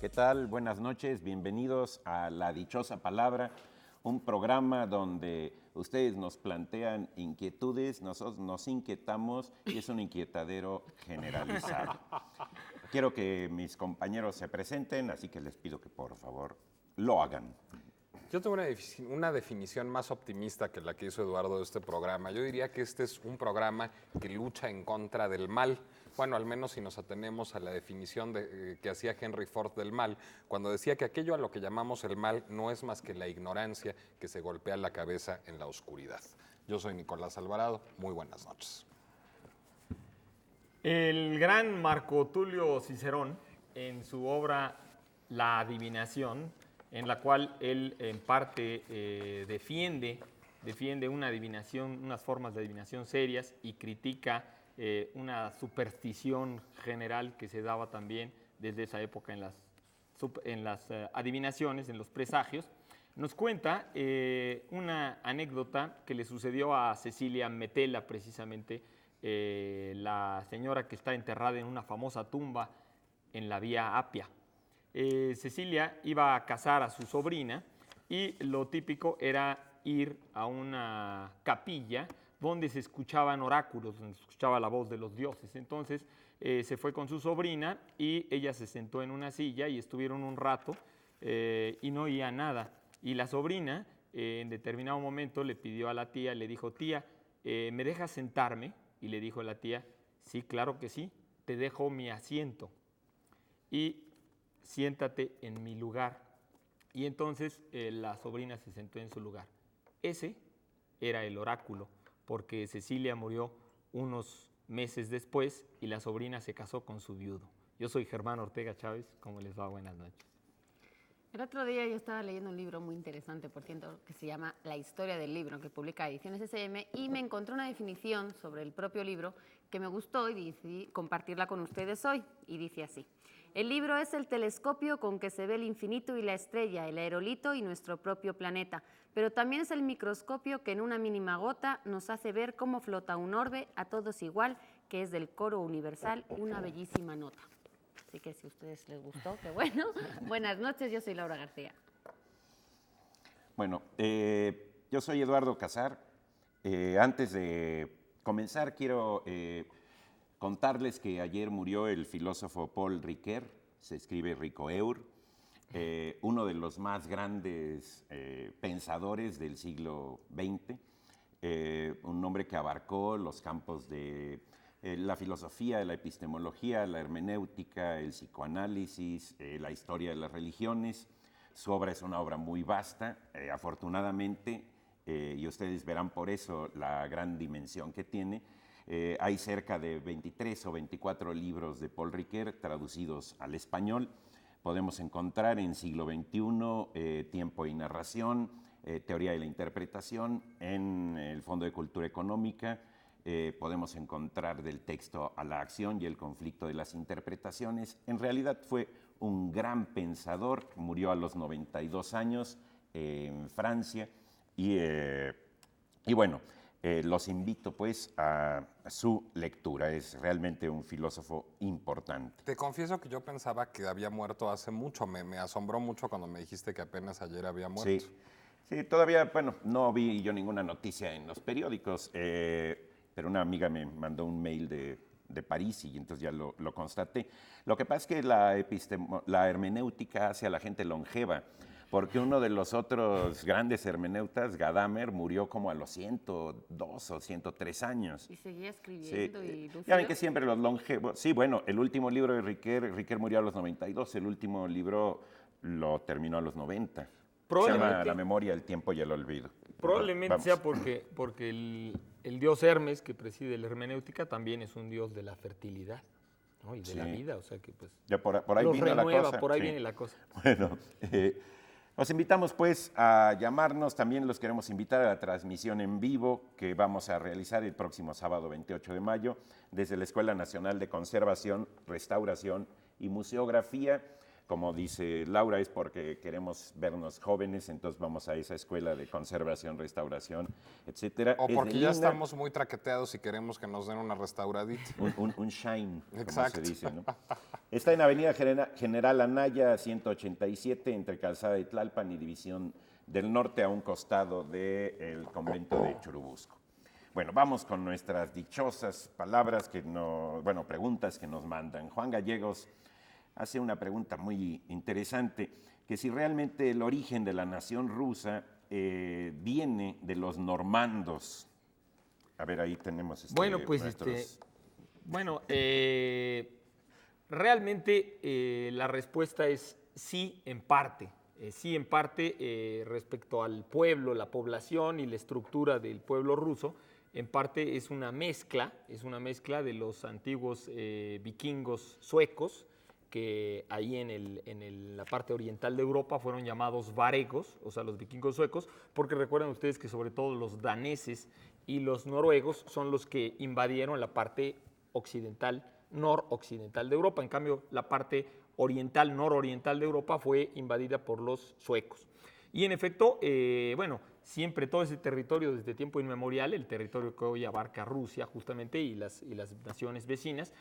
¿Qué tal? Buenas noches, bienvenidos a La Dichosa Palabra, un programa donde ustedes nos plantean inquietudes, nosotros nos inquietamos y es un inquietadero generalizado. Quiero que mis compañeros se presenten, así que les pido que por favor lo hagan. Yo tengo una definición más optimista que la que hizo Eduardo de este programa. Yo diría que este es un programa que lucha en contra del mal. Bueno, al menos si nos atenemos a la definición que hacía Henry Ford del mal, cuando decía que aquello a lo que llamamos el mal no es más que la ignorancia que se golpea la cabeza en la oscuridad. Yo soy Nicolás Alvarado. Muy buenas noches. El gran Marco Tulio Cicerón, en su obra La Adivinación, en la cual él en parte defiende una adivinación, unas formas de adivinación serias y critica una superstición general que se daba también desde esa época en las adivinaciones, en los presagios. Nos cuenta una anécdota que le sucedió a Cecilia Metella, precisamente, la señora que está enterrada en una famosa tumba en la Vía Apia. Cecilia iba a casar a su sobrina y lo típico era ir a una capilla donde se escuchaban oráculos, donde se escuchaba la voz de los dioses. Entonces se fue con su sobrina y ella se sentó en una silla y estuvieron un rato y no oía nada. Y la sobrina en determinado momento le pidió a la tía, le dijo: tía, ¿me dejas sentarme? Y le dijo la tía: sí, claro que sí, te dejo mi asiento y siéntate en mi lugar. Y entonces la sobrina se sentó en su lugar. Ese era el oráculo, porque Cecilia murió unos meses después y la sobrina se casó con su viudo. Yo soy Germán Ortega Chávez, ¿cómo les va? Buenas noches. El otro día yo estaba leyendo un libro muy interesante, por cierto, que se llama La historia del libro, que publica Ediciones SM, y me encontré una definición sobre el propio libro que me gustó y decidí compartirla con ustedes hoy. Y dice así: el libro es el telescopio con que se ve el infinito y la estrella, el aerolito y nuestro propio planeta, pero también es el microscopio que en una mínima gota nos hace ver cómo flota un orbe a todos igual, que es del coro universal una bellísima nota. Así que si a ustedes les gustó, qué bueno. Buenas noches, yo soy Laura García. Bueno, yo soy Eduardo Casar. Antes de comenzar, quiero contarles que ayer murió el filósofo Paul Ricoeur, se escribe Ricoeur, uno de los más grandes pensadores del siglo XX, un hombre que abarcó los campos de la filosofía, la epistemología, la hermenéutica, el psicoanálisis, la historia de las religiones. Su obra es una obra muy vasta, afortunadamente, y ustedes verán por eso la gran dimensión que tiene. Hay cerca de 23 o 24 libros de Paul Ricoeur traducidos al español. Podemos encontrar en Siglo XXI, Tiempo y Narración, Teoría de la Interpretación, en el Fondo de Cultura Económica. Podemos encontrar Del texto a la acción y El conflicto de las interpretaciones. En realidad fue un gran pensador, murió a los 92 años en Francia y bueno, los invito pues a su lectura, es realmente un filósofo importante. Te confieso que yo pensaba que había muerto hace mucho, me asombró mucho cuando me dijiste que apenas ayer había muerto. Sí, todavía, bueno, no vi yo ninguna noticia en los periódicos, pero una amiga me mandó un mail de París y entonces ya lo constaté. Lo que pasa es que la hermenéutica hace a la gente longeva, porque uno de los otros grandes hermeneutas, Gadamer, murió como a los 102 o 103 años. Y seguía escribiendo y ya ven que siempre los longevos... Sí, bueno, el último libro de Ricoeur murió a los 92, el último libro lo terminó a los 90. Se llama La memoria, el tiempo y el olvido. Probablemente sea porque el dios Hermes, que preside la hermenéutica, también es un dios de la fertilidad, ¿no? Y de la vida, o sea que pues ya por ahí viene la cosa. Por ahí viene la cosa. Bueno, los invitamos pues a llamarnos, también los queremos invitar a la transmisión en vivo que vamos a realizar el próximo sábado 28 de mayo desde la Escuela Nacional de Conservación, Restauración y Museografía. como dice Laura, es porque queremos vernos jóvenes, entonces vamos a esa escuela de conservación, restauración, etcétera. O Es de porque ya linda, estamos muy traqueteados y queremos que nos den una restauradita. un shine, como Exacto. se dice, ¿no? Está en Avenida General Anaya, 187, entre Calzada de Tlalpan y División del Norte, a un costado del convento de Churubusco. Bueno, vamos con nuestras dichosas palabras preguntas que nos mandan. Juan Gallegos hace una pregunta muy interesante, que si realmente el origen de la nación rusa viene de los normandos. A ver, ahí tenemos Bueno, pues nuestros... realmente la respuesta es sí en parte. Sí en parte respecto al pueblo, la población y la estructura del pueblo ruso. En parte es una mezcla de los antiguos vikingos suecos, que ahí en la parte oriental de Europa fueron llamados varegos, o sea, los vikingos suecos, porque recuerdan ustedes que sobre todo los daneses y los noruegos son los que invadieron la parte occidental, noroccidental de Europa. En cambio, la parte oriental, nororiental de Europa fue invadida por los suecos. Y en efecto, siempre todo ese territorio desde tiempo inmemorial, el territorio que hoy abarca Rusia justamente y las naciones vecinas,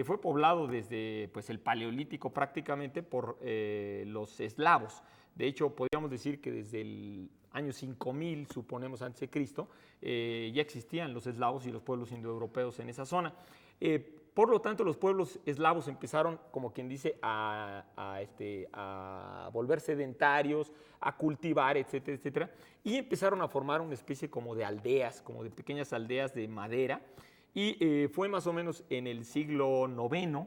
fue poblado desde pues, el Paleolítico prácticamente por los eslavos. De hecho, podríamos decir que desde el año 5000, suponemos antes de Cristo, ya existían los eslavos y los pueblos indoeuropeos en esa zona. Por lo tanto, los pueblos eslavos empezaron, como quien dice, a volver sedentarios, a cultivar, etcétera, etcétera, y empezaron a formar una especie como de aldeas, como de pequeñas aldeas de madera, y fue más o menos en el siglo IX,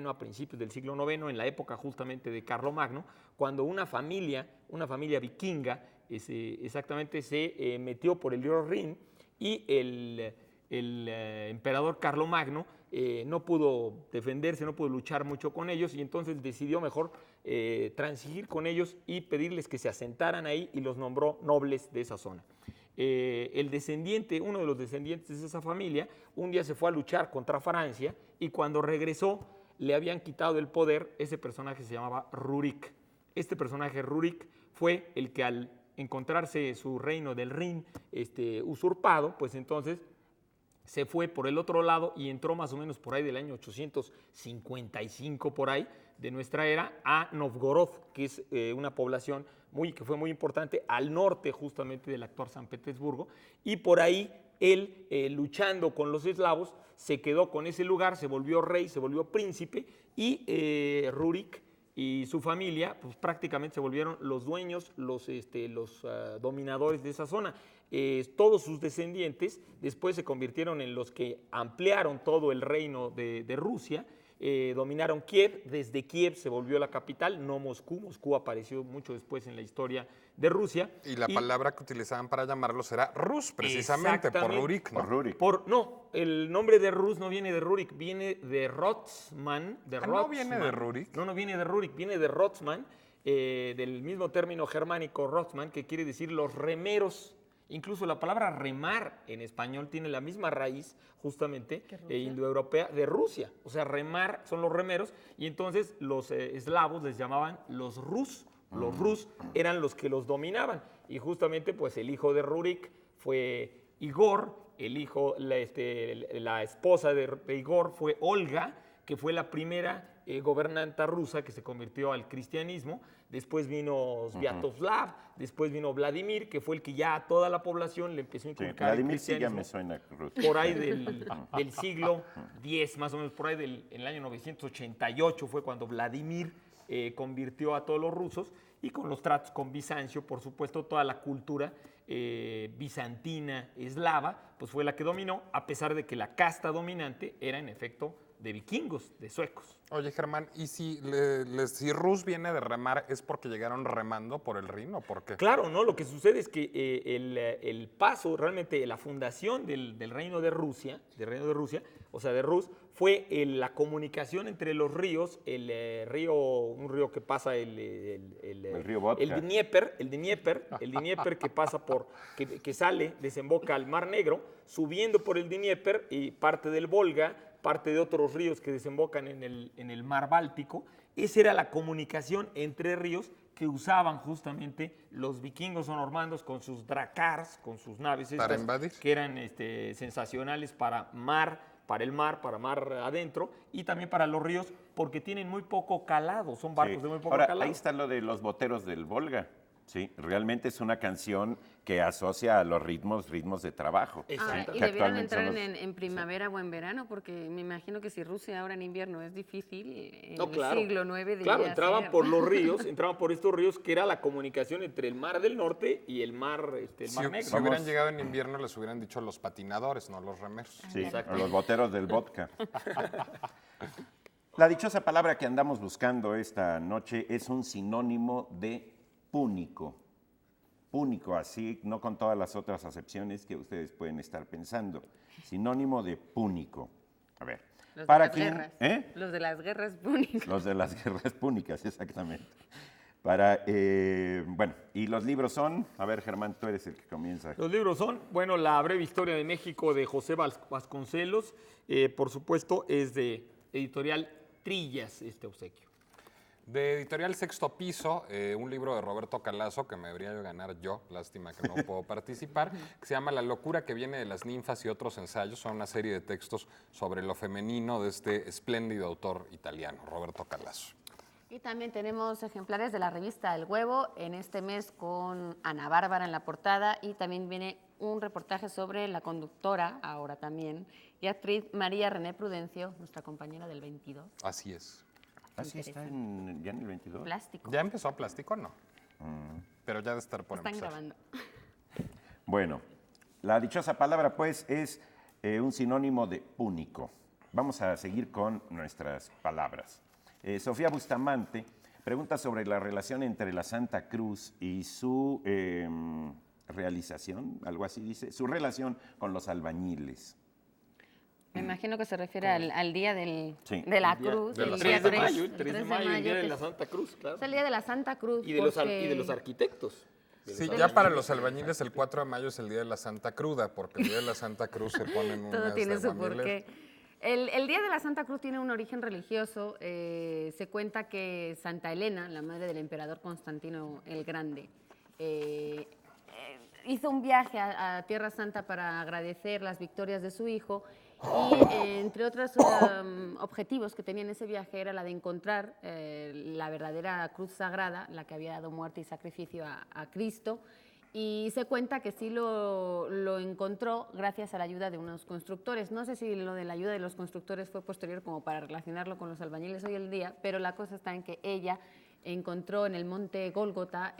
a principios del siglo IX, en la época justamente de Carlomagno, cuando una familia vikinga exactamente se metió por el río Rin y el emperador Carlomagno no pudo defenderse, no pudo luchar mucho con ellos y entonces decidió mejor transigir con ellos y pedirles que se asentaran ahí y los nombró nobles de esa zona. Uno de los descendientes de esa familia, un día se fue a luchar contra Francia y cuando regresó le habían quitado el poder. Ese personaje se llamaba Rurik. Este personaje Rurik fue el que al encontrarse su reino del Rin usurpado, pues entonces se fue por el otro lado y entró más o menos por ahí del año 855 por ahí de nuestra era a Novgorod, que es una población que fue muy importante al norte justamente del actual San Petersburgo, y por ahí él, luchando con los eslavos, se quedó con ese lugar, se volvió rey, se volvió príncipe, y Rurik y su familia pues, prácticamente se volvieron los dueños, los dominadores de esa zona. Todos sus descendientes después se convirtieron en los que ampliaron todo el reino de Rusia, dominaron Kiev, desde Kiev se volvió la capital, no Moscú. Moscú apareció mucho después en la historia de Rusia. Y la palabra que utilizaban para llamarlos era Rus, precisamente, por Rurik, ¿no? Por Rurik. No, el nombre de Rus no viene de Rurik, viene de Rotzman. ¿No viene de Rurik? No viene de Rurik, viene de Rotzman, del mismo término germánico Rotzman, que quiere decir los remeros. Incluso la palabra remar en español tiene la misma raíz, justamente, indoeuropea, de Rusia. O sea, remar son los remeros, y entonces los eslavos les llamaban los Rus. Los Rus eran los que los dominaban. Y justamente, pues, el hijo de Rurik fue Igor, la esposa de Igor fue Olga, que fue la primera gobernanta rusa que se convirtió al cristianismo. Después vino Sviatoslav, después vino Vladimir, que fue el que ya a toda la población le empezó a inculcar el cristianismo. Sí, ya me suena ruso. Por ahí del siglo X, más o menos, por ahí en el año 988 fue cuando Vladimir convirtió a todos los rusos, y con los tratos con Bizancio, por supuesto, toda la cultura bizantina, eslava, pues fue la que dominó, a pesar de que la casta dominante era en efecto de vikingos, de suecos. Oye, Germán, ¿y si Rus viene de remar, es porque llegaron remando por el Rin o por qué? Claro, ¿no? Lo que sucede es que el paso, realmente la fundación del reino de Rusia, o sea, de Rus, fue la comunicación entre los ríos, un río que pasa el río Vodka. el Dnieper que pasa que sale, desemboca al Mar Negro, subiendo por el Dnieper y parte del Volga, parte de otros ríos que desembocan en el mar Báltico. Esa era la comunicación entre ríos que usaban justamente los vikingos o normandos con sus drakars, con sus naves Para estas, invadir. que eran sensacionales para el mar, para mar adentro y también para los ríos, porque tienen muy poco calado, son barcos Sí. de muy poco Ahora, calado. ahí está lo de los boteros del Volga. Sí, realmente es una canción que asocia a los ritmos de trabajo. Exacto. Y que debieran actualmente entrar son los- en primavera o en verano, porque me imagino que si Rusia ahora en invierno es difícil, en No, el claro. siglo IX debía Claro, entraban ser. por los ríos, entraban por estos ríos que era la comunicación entre el mar del norte y el mar, Si, mar Negro. si hubieran llegado en invierno, les hubieran dicho los patinadores, no los remeros. Sí, Exacto. a los boteros del vodka. La dichosa palabra que andamos buscando esta noche es un sinónimo de púnico. Púnico, así, no con todas las otras acepciones que ustedes pueden estar pensando. Sinónimo de púnico. A ver, Los de para las quien... guerras. ¿Eh? Los de las guerras púnicas. Los de las guerras púnicas, exactamente. Bueno, y los libros son, a ver, Germán, tú eres el que comienza. Los libros son, bueno, La breve historia de México de José Vasconcelos, por supuesto, es de editorial Trillas, este obsequio. De Editorial Sexto Piso, un libro de Roberto Calazo que me debería ganar yo, lástima que no puedo participar, que se llama La locura que viene de las ninfas y otros ensayos. Son una serie de textos sobre lo femenino de este espléndido autor italiano, Roberto Calazo. Y también tenemos ejemplares de la revista El Huevo en este mes con Ana Bárbara en la portada, y también viene un reportaje sobre la conductora, ahora también, y actriz María René Prudencio, nuestra compañera del 22. Así es. ¿Ah, sí está ya en el 22? Plástico. ¿Ya empezó Plástico? No. Pero ya de estar por Están empezar. grabando. Bueno, la dichosa palabra, pues, es un sinónimo de púnico. Vamos a seguir con nuestras palabras. Sofía Bustamante pregunta sobre la relación entre la Santa Cruz y su realización, algo así dice, su relación con los albañiles. Me imagino que se refiere al día Sí. de la El día- cruz. de la el 3 día de mayo, el 3 3 de mayo, el día de que la es- Santa Cruz, claro. Es el día de la Santa Cruz. Y de los porque- arquitectos. Sí, ya para los albañiles el 4 de mayo es el Día de la Santa Cruda, porque el Día de la Santa Cruz se ponen Todo unas tiene de su albañiles. porqué. El Día de la Santa Cruz tiene un origen religioso. Se cuenta que Santa Elena, la madre del emperador Constantino el Grande, hizo un viaje a Tierra Santa para agradecer las victorias de su hijo, y entre otros objetivos que tenía en ese viaje era la de encontrar la verdadera cruz sagrada, la que había dado muerte y sacrificio a Cristo. Y se cuenta que sí lo encontró gracias a la ayuda de unos constructores. No sé si lo de la ayuda de los constructores fue posterior como para relacionarlo con los albañiles hoy en día, pero la cosa está en que ella encontró en el monte Gólgota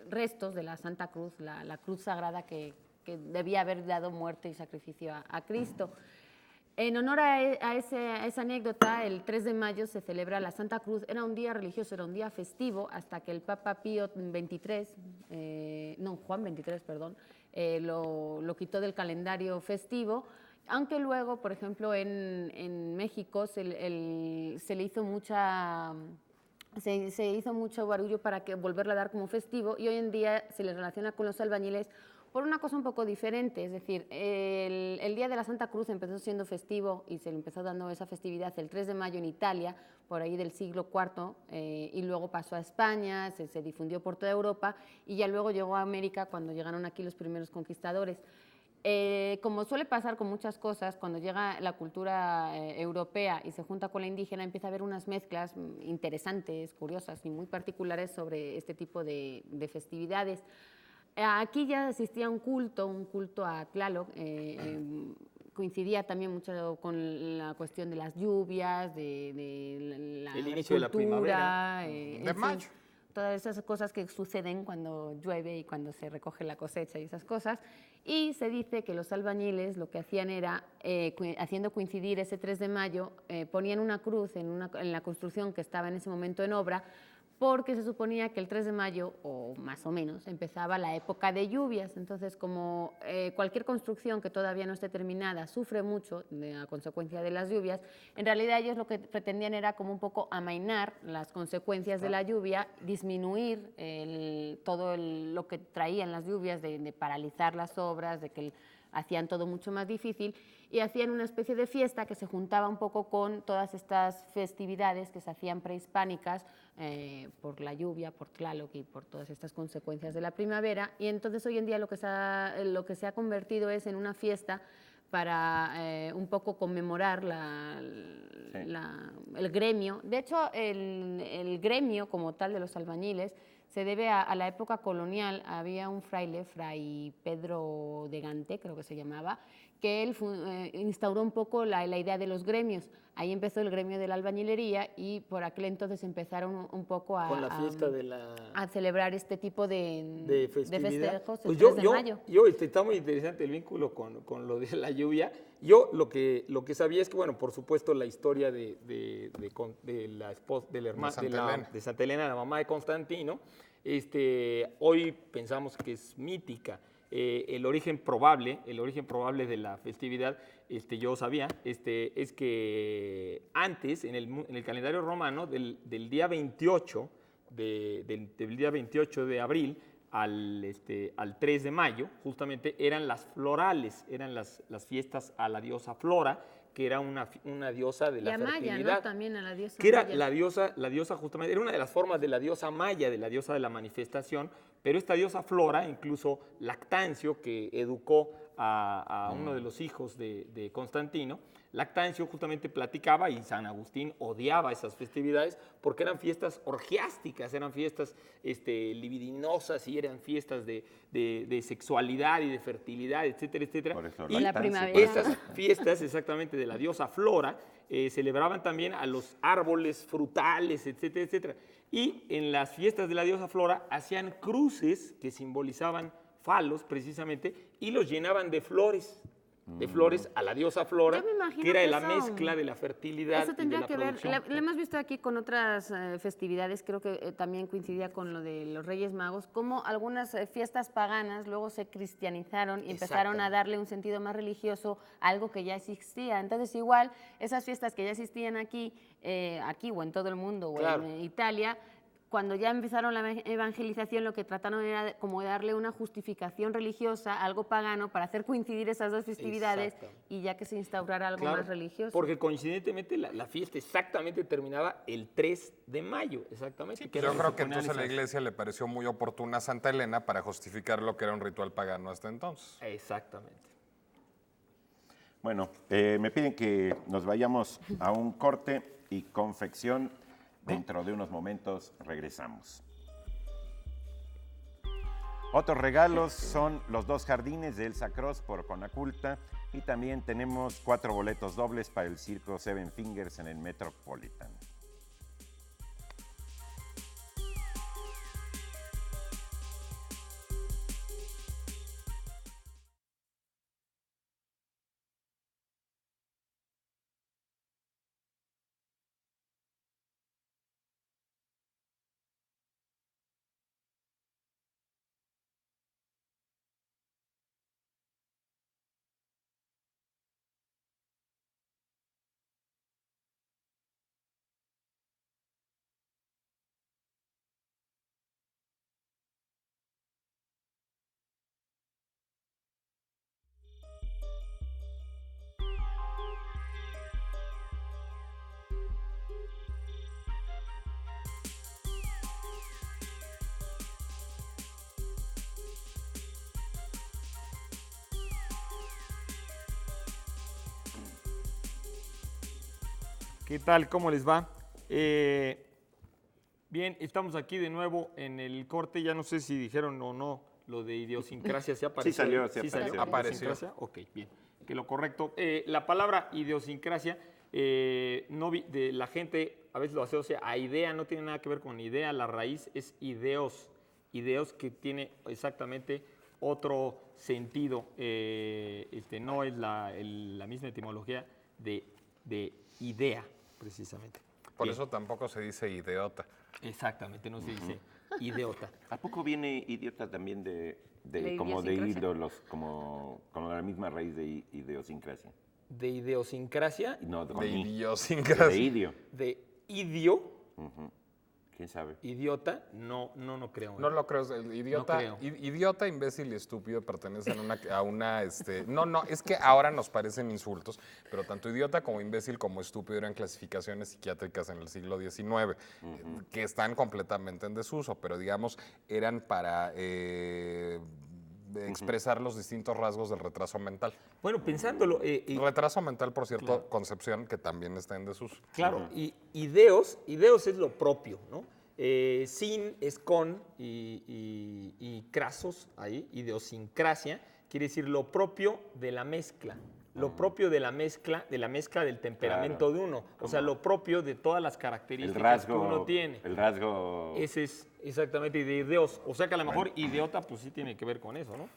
restos de la Santa Cruz, la cruz sagrada que debía haber dado muerte y sacrificio a Cristo. En honor a esa anécdota, el 3 de mayo se celebra la Santa Cruz. Era un día religioso, era un día festivo, hasta que el Papa Pío XXIII, Juan XXIII, perdón, lo quitó del calendario festivo, aunque luego, por ejemplo, en México se le hizo se hizo mucho barullo para volverla a dar como festivo, y hoy en día se le relaciona con los albañiles por una cosa un poco diferente. Es decir, el Día de la Santa Cruz empezó siendo festivo y se le empezó dando esa festividad el 3 de mayo en Italia, por ahí del siglo IV, y luego pasó a España, se difundió por toda Europa, y ya luego llegó a América cuando llegaron aquí los primeros conquistadores. Como suele pasar con muchas cosas, cuando llega la cultura europea y se junta con la indígena, empieza a haber unas mezclas interesantes, curiosas y muy particulares sobre este tipo de festividades. Aquí ya existía un culto a Tlaloc, coincidía también mucho con la cuestión de las lluvias, de la El inicio de la primavera. De en fin, mayo. todas esas cosas que suceden cuando llueve y cuando se recoge la cosecha y esas cosas. Y se dice que los albañiles lo que hacían era, haciendo coincidir ese 3 de mayo, ponían una cruz en la construcción que estaba en ese momento en obra, porque se suponía que el 3 de mayo, o más o menos, empezaba la época de lluvias. Entonces, como cualquier construcción que todavía no esté terminada sufre mucho a consecuencia de las lluvias, en realidad ellos lo que pretendían era como un poco amainar las consecuencias de la lluvia, disminuir todo lo que traían las lluvias, de paralizar las obras, de que hacían todo mucho más difícil, y hacían una especie de fiesta que se juntaba un poco con todas estas festividades que se hacían prehispánicas por la lluvia, por Tlaloc y por todas estas consecuencias de la primavera. Y entonces hoy en día lo que se ha convertido es en una fiesta para un poco conmemorar el gremio. De hecho, el gremio como tal de los albañiles se debe a la época colonial. Había un fraile, Fray Pedro de Gante, creo que se llamaba, que él instauró un poco la idea de los gremios. Ahí empezó el gremio de la albañilería y por aquel entonces empezaron un poco Con la fiesta a celebrar este tipo de festejos el Pues 3 de mayo. Está muy interesante el vínculo con lo de la lluvia. Yo lo que sabía es que, bueno, por supuesto, la historia de la esposa, de Santa Elena, la mamá de Constantino, hoy pensamos que es mítica. El origen probable de la festividad, yo sabía, es que antes, en el calendario romano, del día 28 del día 28 de abril al 3 de mayo, justamente eran las florales, eran las fiestas a la diosa Flora, que era una diosa de la fertilidad. Maya, ¿no? También a la diosa que era Maya. la diosa justamente, era una de las formas de la diosa Maya, de la diosa de la manifestación, pero esta diosa Flora, incluso Lactancio, que educó a uno de los hijos de Constantino, Lactancio justamente platicaba, y San Agustín odiaba esas festividades porque eran fiestas orgiásticas, eran fiestas libidinosas y eran fiestas de sexualidad y de fertilidad, etcétera, etcétera. Por eso, Y la primavera. esas fiestas exactamente de la diosa Flora celebraban también a los árboles frutales, etcétera, etcétera. Y en las fiestas de la diosa Flora hacían cruces que simbolizaban falos precisamente y los llenaban de flores a la diosa Flora, Yo me imagino que era que la eso- mezcla de la fertilidad Eso y de tendría la que ver, producción. lo hemos visto aquí con otras festividades, creo que también coincidía con lo de los Reyes Magos, como algunas fiestas paganas luego se cristianizaron y empezaron a darle un sentido más religioso a algo que ya existía. Entonces igual esas fiestas que ya existían aquí o en todo el mundo o Claro. en Italia, cuando ya empezaron la evangelización, lo que trataron era como de darle una justificación religiosa, algo pagano, para hacer coincidir esas dos festividades Exacto. y ya que se instaurara algo Claro, más religioso. porque coincidentemente la fiesta exactamente terminaba el 3 de mayo, exactamente. Yo creo que entonces a la iglesia le pareció muy oportuna a Santa Elena para justificar lo que era un ritual pagano hasta entonces. Exactamente. Bueno, me piden que nos vayamos a un corte y confección. Dentro de unos momentos regresamos. Otros regalos son los 2 jardines de Elsa Cross por Conaculta y también tenemos 4 boletos dobles para el circo Seven Fingers en el Metropolitan. ¿Qué tal? ¿Cómo les va? Bien, estamos aquí de nuevo en el corte. Ya no sé si dijeron o no lo de idiosincrasia. ¿Se apareció? salió, sí ¿Sí apareció. Apareció. ¿Idiosincrasia? Ok, bien. Que lo correcto. La palabra idiosincrasia, la gente a veces lo asocia a idea, no tiene nada que ver con idea. La raíz es ideos. Ideos que tiene exactamente otro sentido. No es la misma etimología de idea, precisamente. Por Bien. eso tampoco se dice idiota. Exactamente, no se dice idiota. ¿A poco viene idiota también de ¿De como de idiosincrasia? ídolos, como con la misma raíz de idiosincrasia? De idiosincrasia, No, con De i. idiosincrasia. De idio. de idio, ¿Quién sabe? Idiota, no creo. No lo creo, el idiota, creo. idiota, imbécil y estúpido pertenecen no, es que ahora nos parecen insultos, pero tanto idiota como imbécil como estúpido eran clasificaciones psiquiátricas en el siglo XIX, que están completamente en desuso, pero digamos, eran para expresar los distintos rasgos del retraso mental. Bueno, pensándolo, Retraso mental, por cierto, concepción que también está en desuso. claro, y ideos es lo propio, ¿no? Sin es con y crasos ahí, idiosincrasia, quiere decir lo propio de la mezcla. Lo propio de la mezcla del temperamento de uno. O sea, lo propio de todas las características que uno tiene. El rasgo. Ese es exactamente de ideos. O sea que a lo mejor idiota, pues sí tiene que ver con eso, ¿no?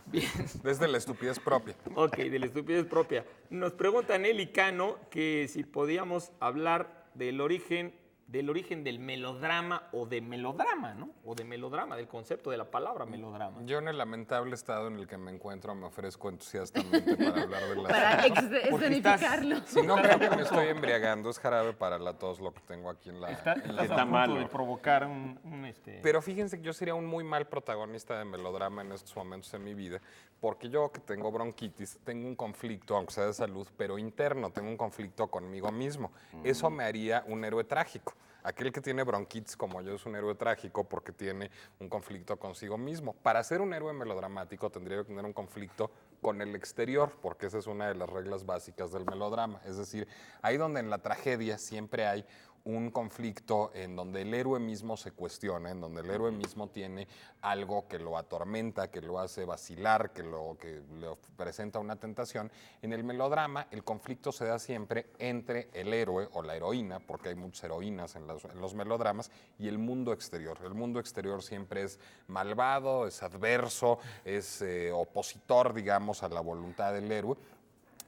Bien. Desde la estupidez propia. Ok, de la estupidez propia. Nos pregunta Nelly Cano que si podíamos hablar del origen del melodrama o de melodrama, ¿no? O de melodrama, del concepto de la palabra melodrama. Yo en el lamentable estado en el que me encuentro me ofrezco entusiastamente para hablar de las... Para Porque escenificarlo. Si no creo que me estoy embriagando, es jarabe para la tos lo que tengo aquí en la... Estás Está a punto malo. de provocar un Pero fíjense que yo sería un muy mal protagonista de melodrama en estos momentos en mi vida, porque yo que tengo bronquitis, tengo un conflicto, aunque sea de salud, pero interno, tengo un conflicto conmigo mismo. Eso me haría un héroe trágico. Aquel que tiene bronquitis como yo es un héroe trágico porque tiene un conflicto consigo mismo. Para ser un héroe melodramático tendría que tener un conflicto con el exterior, porque esa es una de las reglas básicas del melodrama. Es decir, ahí donde en la tragedia siempre hay un conflicto en donde el héroe mismo se cuestiona, en donde el héroe mismo tiene algo que lo atormenta, que lo hace vacilar, que le presenta una tentación. En el melodrama el conflicto se da siempre entre el héroe o la heroína, porque hay muchas heroínas en los melodramas, y el mundo exterior. El mundo exterior siempre es malvado, es adverso, es opositor, digamos, a la voluntad del héroe,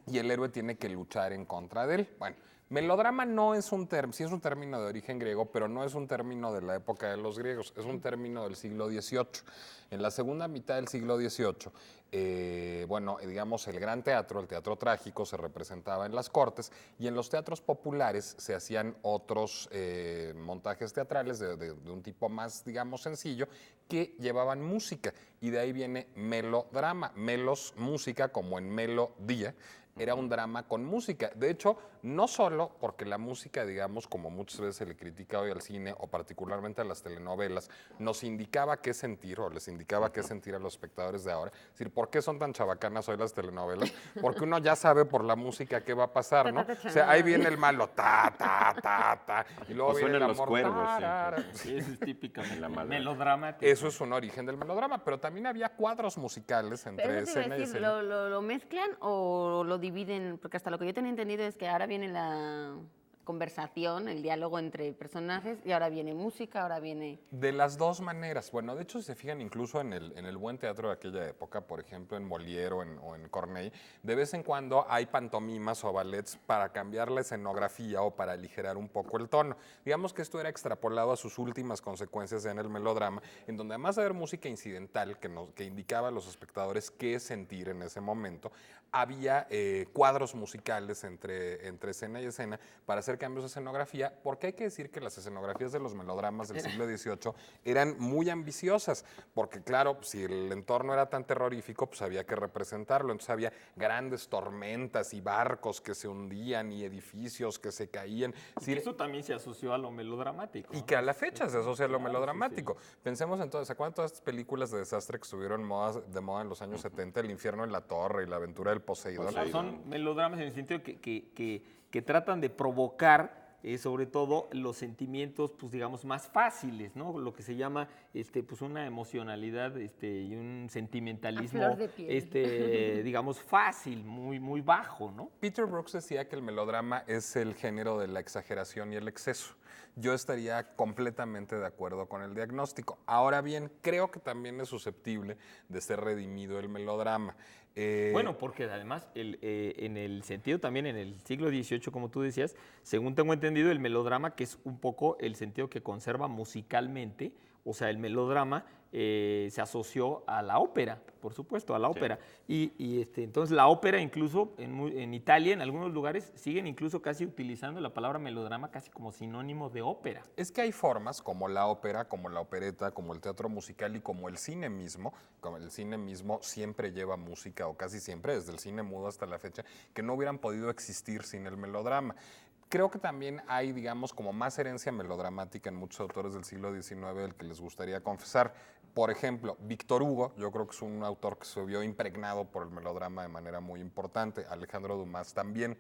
y el héroe tiene que luchar en contra de él. Bueno, melodrama no es un término, sí es un término de origen griego, pero no es un término de la época de los griegos, es un término del siglo XVIII. En la segunda mitad del siglo XVIII, digamos, el gran teatro, el teatro trágico, se representaba en las cortes y en los teatros populares se hacían otros montajes teatrales de un tipo más, digamos, sencillo, que llevaban música y de ahí viene melodrama, melos, música, como en melodía. Era un drama con música. De hecho, no solo porque la música, digamos, como muchas veces se le critica hoy al cine o particularmente a las telenovelas, nos indicaba qué sentir o les indicaba qué sentir a los espectadores de ahora. Es decir, ¿por qué son tan chabacanas hoy las telenovelas? Porque uno ya sabe por la música qué va a pasar, ¿no? O sea, ahí viene el malo, ta, ta, ta, ta, y luego O viene el suenan los amor, cuervos, tarara. Sí, eso es típicamente La madre. melodramático. Eso es un origen del melodrama, pero también había cuadros musicales entre Pero eso te iba escena a y decir, escena. ¿lo mezclan o lo dividen? Porque hasta lo que yo tenía entendido es que ahora viene la conversación, el diálogo entre personajes, y ahora viene música, ahora viene... De las dos maneras. Bueno, de hecho, si se fijan incluso en el buen teatro de aquella época, por ejemplo, en Molière o en Corneille, de vez en cuando hay pantomimas o ballets para cambiar la escenografía o para aligerar un poco el tono. Digamos que esto era extrapolado a sus últimas consecuencias en el melodrama, en donde además de haber música incidental que indicaba a los espectadores qué sentir en ese momento, había cuadros musicales entre escena y escena para hacer cambios de escenografía, porque hay que decir que las escenografías de los melodramas del siglo XVIII eran muy ambiciosas, porque claro, si el entorno era tan terrorífico, pues había que representarlo, entonces había grandes tormentas y barcos que se hundían y edificios que se caían. Es decir, Eso también se asoció a lo melodramático. y ¿no? que a la fecha se asocia a lo Claro, melodramático. Pensemos entonces, ¿se acuerdan todas estas películas de desastre que estuvieron de moda en los años 70? El infierno en la torre y la aventura del Poseidón. Claro, son melodramas en el sentido que tratan de provocar sobre todo los sentimientos, pues digamos, más fáciles, ¿no? Lo que se llama pues una emocionalidad y un sentimentalismo, A flor de piel. digamos, fácil, muy, muy bajo, ¿no? Peter Brooks decía que el melodrama es el género de la exageración y el exceso. Yo estaría completamente de acuerdo con el diagnóstico. Ahora bien, creo que también es susceptible de ser redimido el melodrama. Bueno, porque además en el sentido también en el siglo XVIII, como tú decías, según tengo entendido, el melodrama, que es un poco el sentido que conserva musicalmente, O sea, el melodrama se asoció a la ópera, por supuesto, a la ópera. Entonces la ópera incluso en Italia, en algunos lugares, siguen incluso casi utilizando la palabra melodrama casi como sinónimo de ópera. Es que hay formas como la ópera, como la opereta, como el teatro musical y como el cine mismo. Como el cine mismo siempre lleva música, o casi siempre, desde el cine mudo hasta la fecha, que no hubieran podido existir sin el melodrama. Creo que también hay, digamos, como más herencia melodramática en muchos autores del siglo XIX del que les gustaría confesar. Por ejemplo, Víctor Hugo, yo creo que es un autor que se vio impregnado por el melodrama de manera muy importante. Alejandro Dumas también.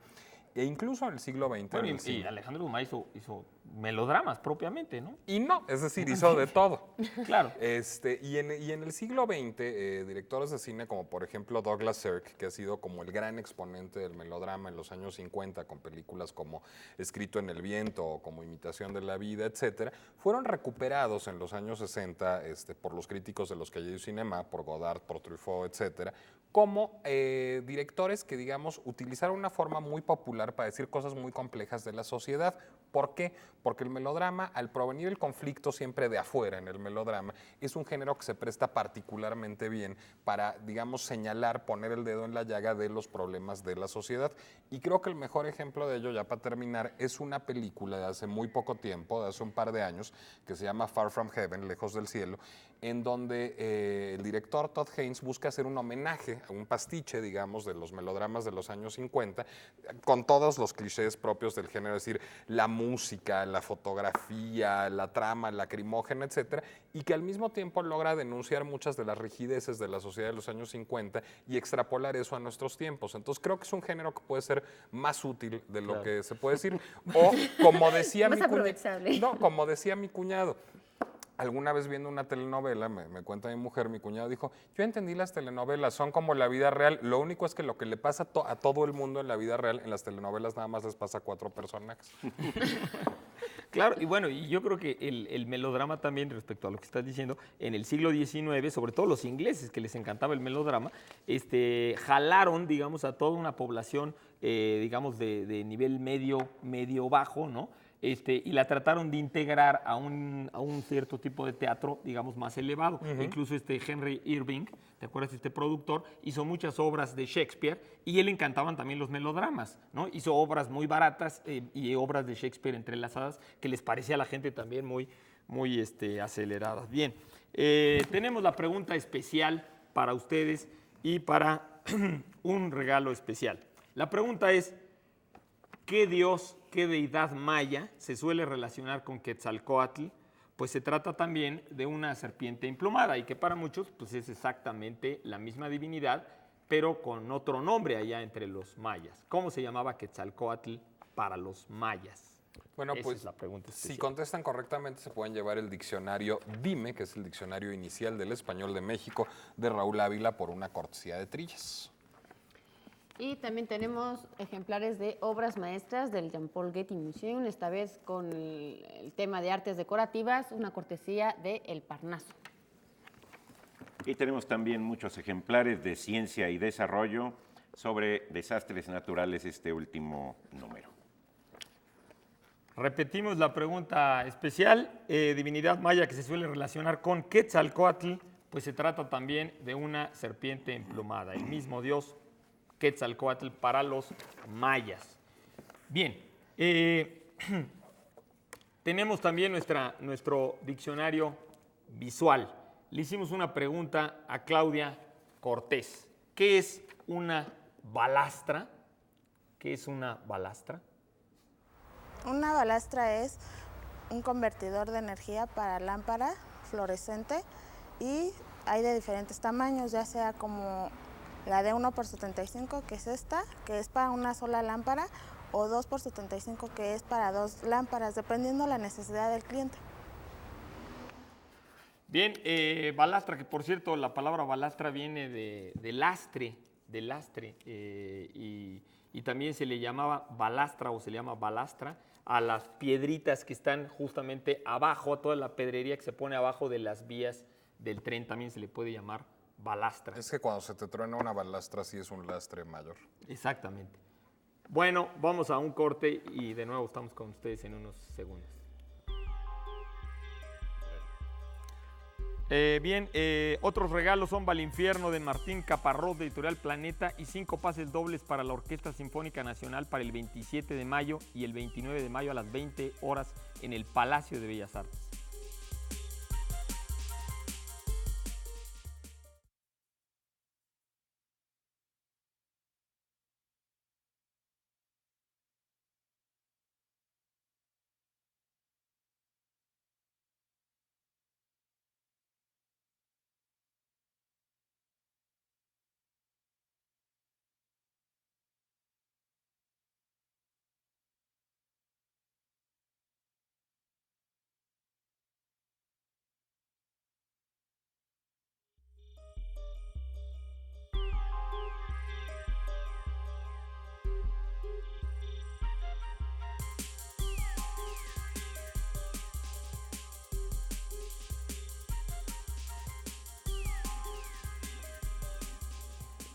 E incluso en el siglo XX. Bueno, y Alejandro Dumas hizo melodramas propiamente, ¿no? Y no, es decir, hizo de todo. Claro. Y en el siglo XX, directores de cine como por ejemplo Douglas Sirk, que ha sido como el gran exponente del melodrama en los años 50, con películas como Escrito en el viento o como Imitación de la vida, etcétera, fueron recuperados en los años 60 por los críticos de los Cahiers du Cinéma, por Godard, por Truffaut, etcétera, como directores que, digamos, utilizaron una forma muy popular para decir cosas muy complejas de la sociedad. ¿Por qué? Porque el melodrama, al provenir el conflicto siempre de afuera en el melodrama, es un género que se presta particularmente bien para, digamos, señalar, poner el dedo en la llaga de los problemas de la sociedad. Y creo que el mejor ejemplo de ello, ya para terminar, es una película de hace muy poco tiempo, de hace un par de años, que se llama Far From Heaven, Lejos del Cielo, en donde el director Todd Haynes busca hacer un homenaje a un pastiche, digamos, de los melodramas de los años 50, con todos los clichés propios del género, es decir, la música, la fotografía, la trama lacrimógena, etcétera, y que al mismo tiempo logra denunciar muchas de las rigideces de la sociedad de los años 50 y extrapolar eso a nuestros tiempos. Entonces creo que es un género que puede ser más útil de lo que se puede decir, o como decía como decía mi cuñado, alguna vez viendo una telenovela, me cuenta mi mujer, mi cuñado dijo, yo entendí las telenovelas, son como la vida real, lo único es que lo que le pasa a todo el mundo en la vida real, en las telenovelas nada más les pasa a 4 personajes. Claro, y bueno, y yo creo que el melodrama también, respecto a lo que estás diciendo, en el siglo XIX, sobre todo los ingleses, que les encantaba el melodrama, jalaron, digamos, a toda una población, digamos, de nivel medio-bajo, ¿no? Y la trataron de integrar a un cierto tipo de teatro, digamos, más elevado. Incluso Henry Irving, ¿te acuerdas? Productor, hizo muchas obras de Shakespeare y él encantaban también los melodramas, ¿no? Hizo obras muy baratas y obras de Shakespeare entrelazadas que les parecía a la gente también muy aceleradas. Bien, tenemos la pregunta especial para ustedes y para un regalo especial. La pregunta es, ¿qué dios, qué deidad maya se suele relacionar con Quetzalcóatl? Pues se trata también de una serpiente emplumada y que para muchos pues es exactamente la misma divinidad, pero con otro nombre allá entre los mayas. ¿Cómo se llamaba Quetzalcóatl para los mayas? Bueno, Esa pues es la pregunta especial. si contestan correctamente se pueden llevar el diccionario Dime, que es el diccionario inicial del español de México, de Raúl Ávila, por una cortesía de Trillas. Y también tenemos ejemplares de obras maestras del Jean-Paul Getty Museum, esta vez con el tema de artes decorativas, una cortesía de El Parnaso. Y tenemos también muchos ejemplares de Ciencia y Desarrollo sobre desastres naturales, este último número. Repetimos la pregunta especial, divinidad maya que se suele relacionar con Quetzalcóatl, pues se trata también de una serpiente emplumada, el mismo dios Quetzalcóatl para los mayas. Bien, tenemos también nuestro diccionario visual. Le hicimos una pregunta a Claudia Cortés. ¿Qué es una balastra? ¿Qué es una balastra? Una balastra es un convertidor de energía para lámpara fluorescente y hay de diferentes tamaños, ya sea como la de 1x75, que es esta, que es para una sola lámpara, o 2x75, que es para 2 lámparas, dependiendo la necesidad del cliente. Bien, balastra, que por cierto la palabra balastra viene de lastre, y también se le llamaba balastra o se le llama balastra a las piedritas que están justamente abajo, a toda la pedrería que se pone abajo de las vías del tren, también se le puede llamar balastra. Es que cuando se te truena una balastra sí es un lastre mayor. Exactamente. Bueno, vamos a un corte y de nuevo estamos con ustedes en unos segundos. Otros regalos son Val Infierno de Martín Caparrós de Editorial Planeta y 5 pases dobles para la Orquesta Sinfónica Nacional para el 27 de mayo y el 29 de mayo a las 20 horas en el Palacio de Bellas Artes.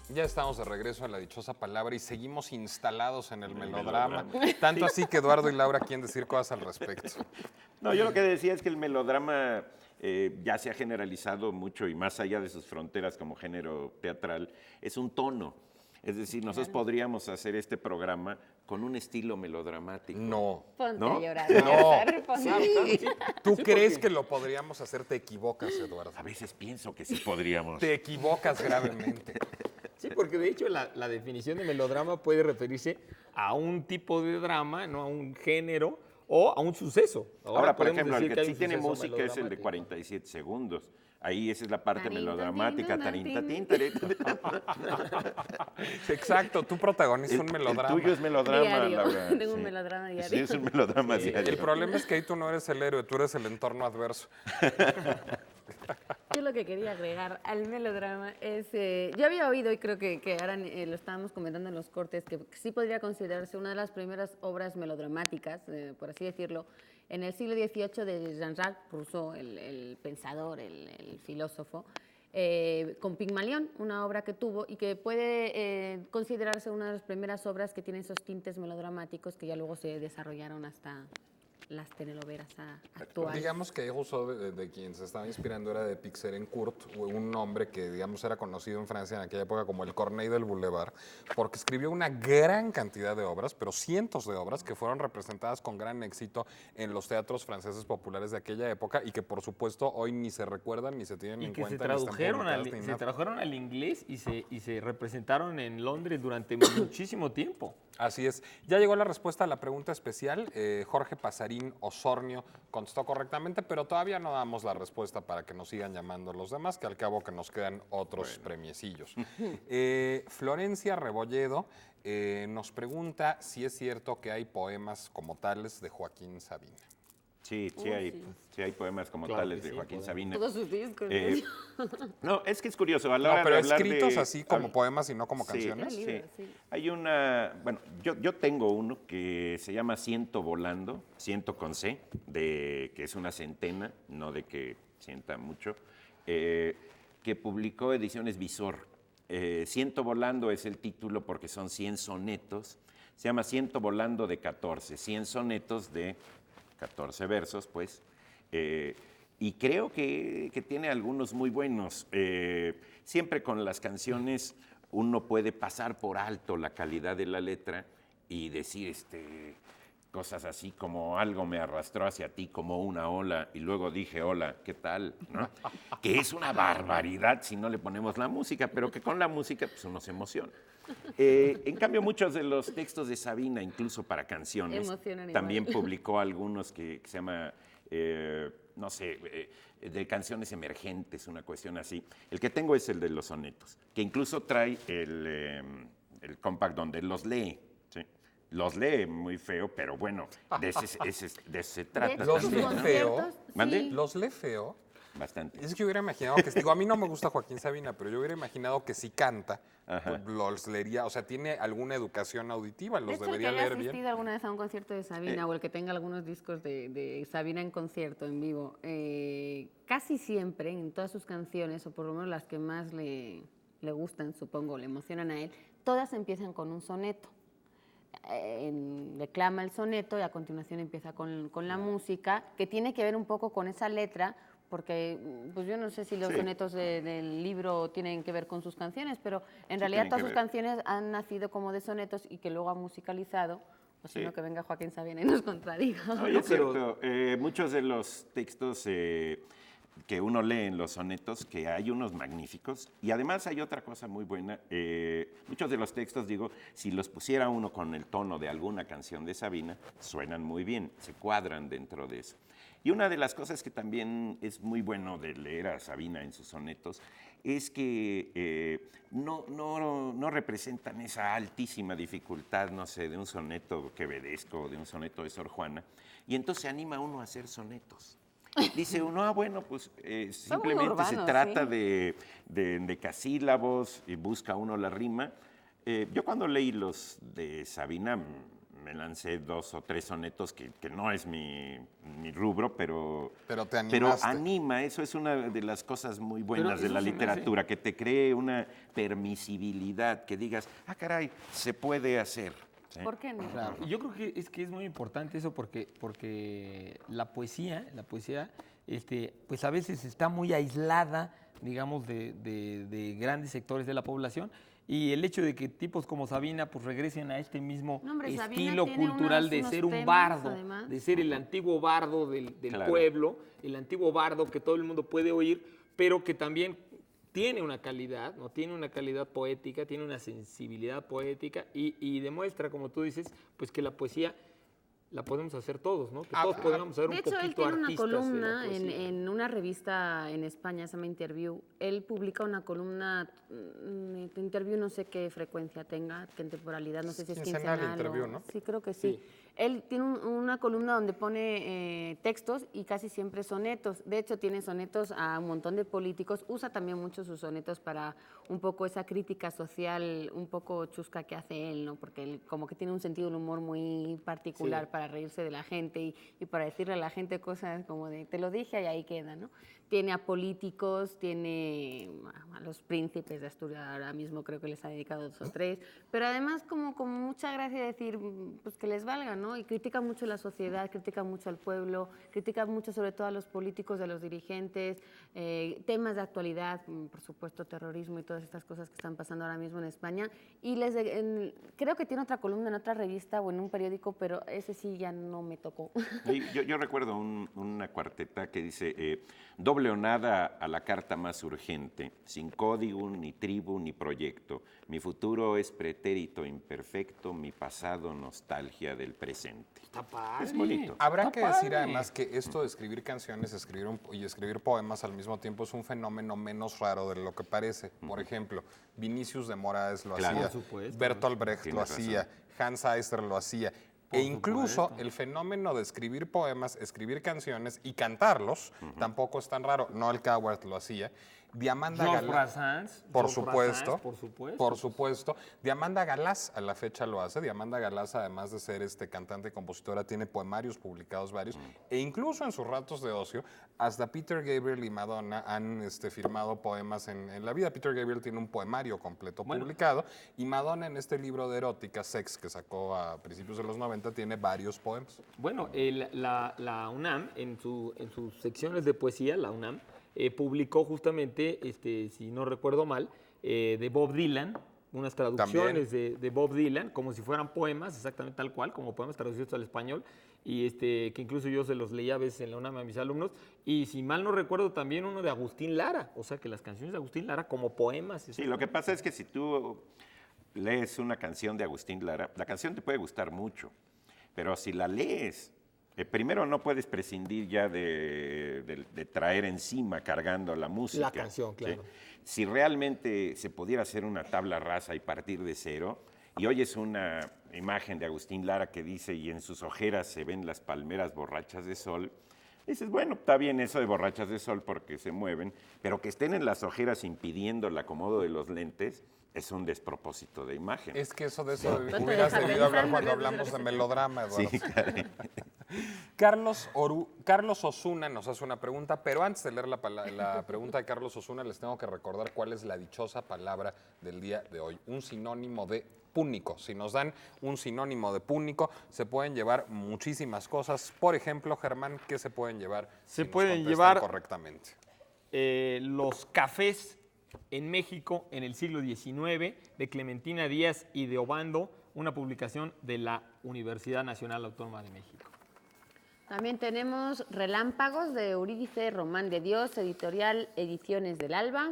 Ya estamos de regreso a la dichosa palabra y seguimos instalados en el melodrama. Tanto así que Eduardo y Laura quieren decir cosas al respecto. No, yo lo que decía es que el melodrama ya se ha generalizado mucho y más allá de sus fronteras como género teatral, es un tono. Es decir, nosotros podríamos hacer este programa con un estilo melodramático. No. Ponte ¿No? a llorar. No. César, ponte a llorar. ¿Tú crees que lo podríamos hacer? Te equivocas, Eduardo. A veces pienso que sí podríamos. Te equivocas gravemente. Sí, porque de hecho la definición de melodrama puede referirse a un tipo de drama, no a un género o a un suceso. Ahora, por podemos ejemplo, el decir que hay sí un tiene suceso música es el de melodramático. 47 segundos. Ahí esa es la parte Tarin, melodramática. tarin, Tarin, tarin. tarin, tarin. Exacto, tú protagonizas un melodrama. El tuyo es melodrama, Diario. Laura. Tengo un melodrama diario. Sí, es un melodrama diario. El problema es que ahí tú no eres el héroe, tú eres el entorno adverso. Yo lo que quería agregar al melodrama es, yo había oído y creo que ahora lo estábamos comentando en los cortes, que sí podría considerarse una de las primeras obras melodramáticas, por así decirlo, en el siglo XVIII de Jean-Jacques Rousseau, el pensador, el filósofo, con Pigmalión, una obra que tuvo y que puede considerarse una de las primeras obras que tiene esos tintes melodramáticos que ya luego se desarrollaron hasta las telenovelas actuales. Digamos que Rousseau, de quien se estaba inspirando, era de Pixéréncourt, un hombre que, digamos, era conocido en Francia en aquella época como el Corneille del Boulevard, porque escribió una gran cantidad de obras, pero cientos de obras que fueron representadas con gran éxito en los teatros franceses populares de aquella época y que, por supuesto, hoy ni se recuerdan ni se tienen Y en que se cuenta. ni están tradujeron, publicadas ni nada. tradujeron al inglés y se representaron en Londres durante muchísimo tiempo. Así es. Ya llegó la respuesta a la pregunta especial. Jorge Pasarín Osornio contestó correctamente, pero todavía no damos la respuesta para que nos sigan llamando los demás, que al cabo que nos quedan otros premiecillos. Florencia Rebolledo nos pregunta si es cierto que hay poemas como tales de Joaquín Sabina. Sí, sí hay poemas como Claro tales que de sí, Joaquín podemos. Sabina. Todos sus discos. No, es que es curioso. A la No, hora pero de hablar escritos de- así como poemas y no como Sí, canciones. sí. Libros, sí. Hay una, bueno, yo tengo uno que se llama Ciento Volando, ciento con C, que es una centena, no de que sienta mucho, que publicó Ediciones Visor. Ciento Volando es el título porque son 100 sonetos. Se llama Ciento Volando de 14, 100 sonetos de 14 versos, pues. Y creo que tiene algunos muy buenos. Siempre con las canciones uno puede pasar por alto la calidad de la letra y decir cosas así como algo me arrastró hacia ti como una ola y luego dije hola, ¿qué tal? ¿No? Que es una barbaridad si no le ponemos la música, pero que con la música pues, uno se emociona. En cambio, muchos de los textos de Sabina, incluso para canciones, Emocionan también igual. publicó algunos que se llama, no sé, de canciones emergentes, una cuestión así. El que tengo es el de los sonetos, que incluso trae el compact donde los lee. ¿Sí? Los lee muy feo, pero bueno, de ese se trata. De Los sus lee también, ¿no? feo. conciertos, ¿Mande? sí. Los lee feo. Bastante. Es que yo hubiera imaginado que, digo, a mí no me gusta Joaquín Sabina, pero yo hubiera imaginado que si canta, Ajá. pues, los leería, o sea, tiene alguna educación auditiva, De los hecho, el que debería haya leer asistido bien. alguna vez a un concierto de Sabina o el que tenga algunos discos de Sabina en concierto, en vivo, casi siempre en todas sus canciones, o por lo menos las que más le gustan, supongo, le emocionan a él, todas empiezan con un soneto. Declama el soneto y a continuación empieza con la música, que tiene que ver un poco con esa letra, porque pues yo no sé si los Sí. sonetos del libro tienen que ver con sus canciones, pero en Sí, realidad tienen todas que sus ver. canciones han nacido como de sonetos y que luego ha musicalizado, o si Sí. no que venga Joaquín Sabina y nos contradiga. Oye, es pero- cierto, muchos de los textos que uno lee en los sonetos, que hay unos magníficos, y además hay otra cosa muy buena, muchos de los textos, digo, si los pusiera uno con el tono de alguna canción de Sabina, suenan muy bien, se cuadran dentro de eso. Y una de las cosas que también es muy bueno de leer a Sabina en sus sonetos es que no representan esa altísima dificultad, no sé, de un soneto quevedesco, de un soneto de Sor Juana, y entonces se anima uno a hacer sonetos. Dice uno, bueno, pues simplemente se urbanos, trata sí. de endecasílabos y busca uno la rima. Yo cuando leí los de Sabina me lancé 2 o 3 sonetos que no es mi rubro, pero Pero te animaste. anima, eso es una de las cosas muy buenas de eso la se me hace- literatura, que te cree una permisibilidad, que digas, ah, caray, se puede hacer. ¿sí? ¿Por qué no? Claro, y yo creo que es muy importante eso porque la poesía, pues a veces está muy aislada, digamos, de grandes sectores de la población. Y el hecho de que tipos como Sabina pues regresen a este mismo No, hombre, Sabina estilo tiene cultural de unos ser un temas, bardo, además. de ser el antiguo bardo del Claro. pueblo, el antiguo bardo que todo el mundo puede oír, pero que también tiene una calidad, ¿no? Tiene una calidad poética, tiene una sensibilidad poética y demuestra, como tú dices, pues que la poesía la podemos hacer todos, ¿no? Que todos podemos ser un De hecho, él poquito tiene una artistas de la columna poesía. en una revista en España, se llama Interview. Él publica una columna, Interview no sé qué frecuencia tenga, qué temporalidad, no sé si es Quincenal quincenal Interview, o- ¿no? Sí, creo que sí. Él tiene una columna donde pone textos y casi siempre sonetos. De hecho, tiene sonetos a un montón de políticos. Usa también mucho sus sonetos para un poco esa crítica social, un poco chusca que hace él, ¿no? Porque él como que tiene un sentido del humor muy particular Sí. para reírse de la gente y para decirle a la gente cosas como de, te lo dije y ahí queda, ¿no? Tiene a políticos, tiene a los príncipes de Asturias, ahora mismo creo que les ha dedicado 2 o 3, pero además como con mucha gracia decir, pues que les valga, ¿no? Y critica mucho la sociedad, critica mucho al pueblo, critica mucho sobre todo a los políticos, a los dirigentes, temas de actualidad, por supuesto terrorismo y todas estas cosas que están pasando ahora mismo en España. Y creo que tiene otra columna en otra revista o en un periódico, pero ese sí ya no me tocó. Y yo recuerdo una cuarteta que dice, doble o nada a la carta más urgente, sin código, ni tribu, ni proyecto. Mi futuro es pretérito imperfecto, mi pasado nostalgia del presente. Está padre. Es bonito. Habrá Está que decir padre. además que esto de escribir canciones y escribir poemas al mismo tiempo es un fenómeno menos raro de lo que parece. Por ejemplo, Vinicius de Moraes lo Claro. hacía, Por supuesto. Bertolt Brecht lo Tienes hacía, Hans Eister lo hacía. Por E incluso supuesto. el fenómeno de escribir poemas, escribir canciones y cantarlos tampoco es tan raro. Noel Coward lo hacía. Diamanda Georges Galás. Brassens, Por Georges supuesto, Brassens, por supuesto. por supuesto. Diamanda Galás a la fecha lo hace. Diamanda Galás, además de ser cantante y compositora, tiene poemarios publicados varios. E incluso en sus ratos de ocio, hasta Peter Gabriel y Madonna han firmado poemas en la vida. Peter Gabriel tiene un poemario completo publicado. Y Madonna en este libro de erótica, Sex, que sacó a principios de los 90, tiene varios poemas. Bueno, la UNAM, en sus secciones de poesía, la UNAM, publicó justamente, si no recuerdo mal, de Bob Dylan, unas traducciones de Bob Dylan, como si fueran poemas, exactamente tal cual, como poemas traducidos al español, y que incluso yo se los leía a veces en la UNAM a mis alumnos, y si mal no recuerdo también uno de Agustín Lara, o sea que las canciones de Agustín Lara como poemas. Sí, lo que pasa es que si tú lees una canción de Agustín Lara, la canción te puede gustar mucho, pero si la lees, primero no puedes prescindir ya de traer encima cargando la música. La canción, ¿sí? claro. Si realmente se pudiera hacer una tabla rasa y partir de cero, y oyes una imagen de Agustín Lara que dice, y en sus ojeras se ven las palmeras borrachas de sol, dices, bueno, está bien eso de borrachas de sol porque se mueven, pero que estén en las ojeras impidiendo el acomodo de los lentes es un despropósito de imagen. Es que eso hubieras debido hablar cuando hablamos de melodrama, Eduardo. Sí, caray. Carlos Osuna nos hace una pregunta, pero antes de leer la pregunta de Carlos Osuna, les tengo que recordar cuál es la dichosa palabra del día de hoy. Un sinónimo de púnico. Si nos dan un sinónimo de púnico, se pueden llevar muchísimas cosas. Por ejemplo, Germán, ¿qué se pueden llevar? Se nos pueden contestan llevar correctamente. Los cafés en México en el siglo XIX, de Clementina Díaz y de Obando, una publicación de la Universidad Nacional Autónoma de México. También tenemos Relámpagos de Eurídice Román de Dios, editorial Ediciones del Alba.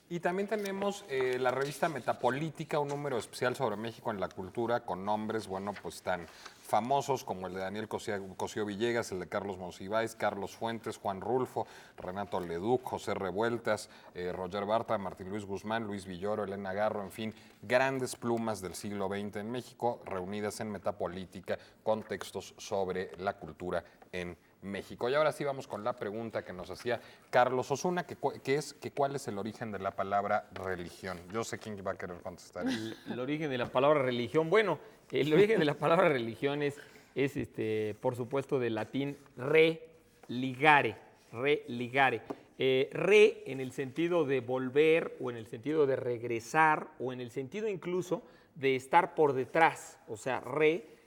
Y también tenemos la revista Metapolítica, un número especial sobre México en la cultura, con nombres, bueno, pues tan famosos como el de Daniel Cosío Villegas, el de Carlos Monsiváis, Carlos Fuentes, Juan Rulfo, Renato Leduc, José Revueltas, Roger Bartra, Martín Luis Guzmán, Luis Villoro, Elena Garro, en fin, grandes plumas del siglo XX en México, reunidas en Metapolítica, con textos sobre la cultura en México. Y ahora sí vamos con la pregunta que nos hacía Carlos Osuna, ¿cuál es el origen de la palabra religión? Yo sé quién va a querer contestar. El origen de la palabra religión, bueno, el origen de la palabra religión es por supuesto, del latín religare. Re en el sentido de volver, o en el sentido de regresar, o en el sentido incluso de estar por detrás. O sea,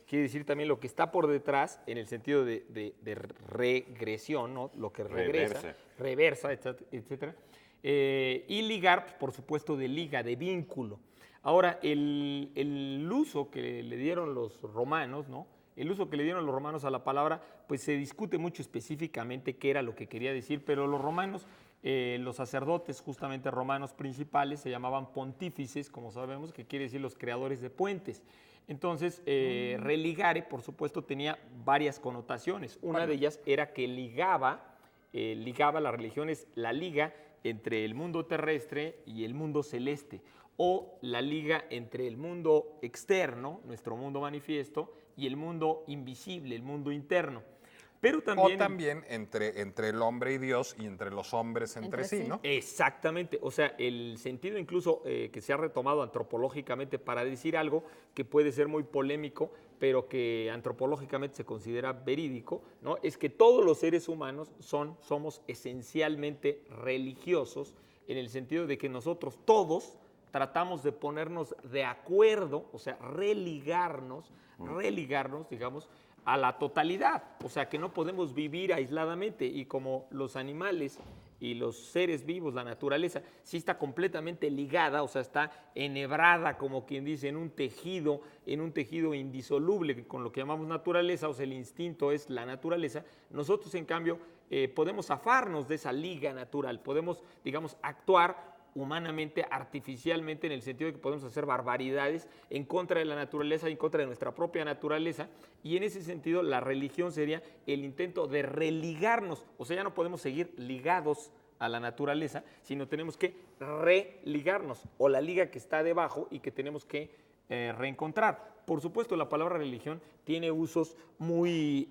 quiere decir también lo que está por detrás, en el sentido de regresión, ¿no? Lo que regresa, reversa, etcétera. Y ligar, por supuesto, de liga, de vínculo. Ahora, el uso que le dieron los romanos, ¿no? El uso que le dieron los romanos a la palabra, pues se discute mucho específicamente qué era lo que quería decir, pero los romanos, los sacerdotes justamente romanos principales se llamaban pontífices, como sabemos, que quiere decir los creadores de puentes. Entonces, religare, por supuesto, tenía varias connotaciones. Una de ellas era que ligaba la religión, es la liga entre el mundo terrestre y el mundo celeste, o la liga entre el mundo externo, nuestro mundo manifiesto, y el mundo invisible, el mundo interno. Pero también, entre el hombre y Dios, y entre los hombres entre sí, ¿no? Exactamente. O sea, el sentido incluso que se ha retomado antropológicamente para decir algo que puede ser muy polémico, pero que antropológicamente se considera verídico, ¿no? Es que todos los seres humanos somos esencialmente religiosos, en el sentido de que nosotros todos tratamos de ponernos de acuerdo, o sea, religarnos, digamos, a la totalidad. O sea, que no podemos vivir aisladamente, y como los animales y los seres vivos, la naturaleza, sí está completamente ligada, o sea, está enhebrada, como quien dice, en un tejido indisoluble con lo que llamamos naturaleza, o sea, el instinto es la naturaleza. Nosotros, en cambio, podemos zafarnos de esa liga natural, podemos, digamos, actuar humanamente, artificialmente, en el sentido de que podemos hacer barbaridades en contra de la naturaleza, en contra de nuestra propia naturaleza, y en ese sentido la religión sería el intento de religarnos. O sea, ya no podemos seguir ligados a la naturaleza, sino tenemos que religarnos, o la liga que está debajo y que tenemos que reencontrar. Por supuesto, la palabra religión tiene usos muy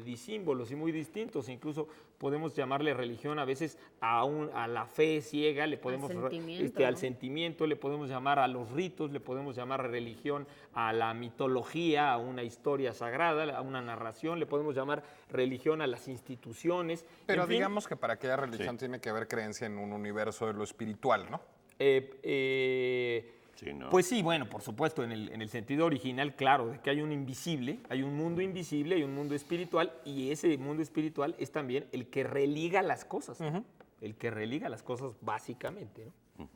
disímbolos y muy distintos. Incluso podemos llamarle religión a veces a la fe ciega, le podemos al sentimiento, le podemos llamar a los ritos, le podemos llamar religión a la mitología, a una historia sagrada, a una narración, le podemos llamar religión a las instituciones. Pero digamos que para aquella religión tiene que haber creencia en un universo de lo espiritual, ¿no? Sí, ¿no? Pues sí, bueno, por supuesto, en el sentido original, claro, de que hay un invisible, hay un mundo invisible, hay un mundo espiritual, y ese mundo espiritual es también el que religa las cosas, el que religa las cosas básicamente, ¿no?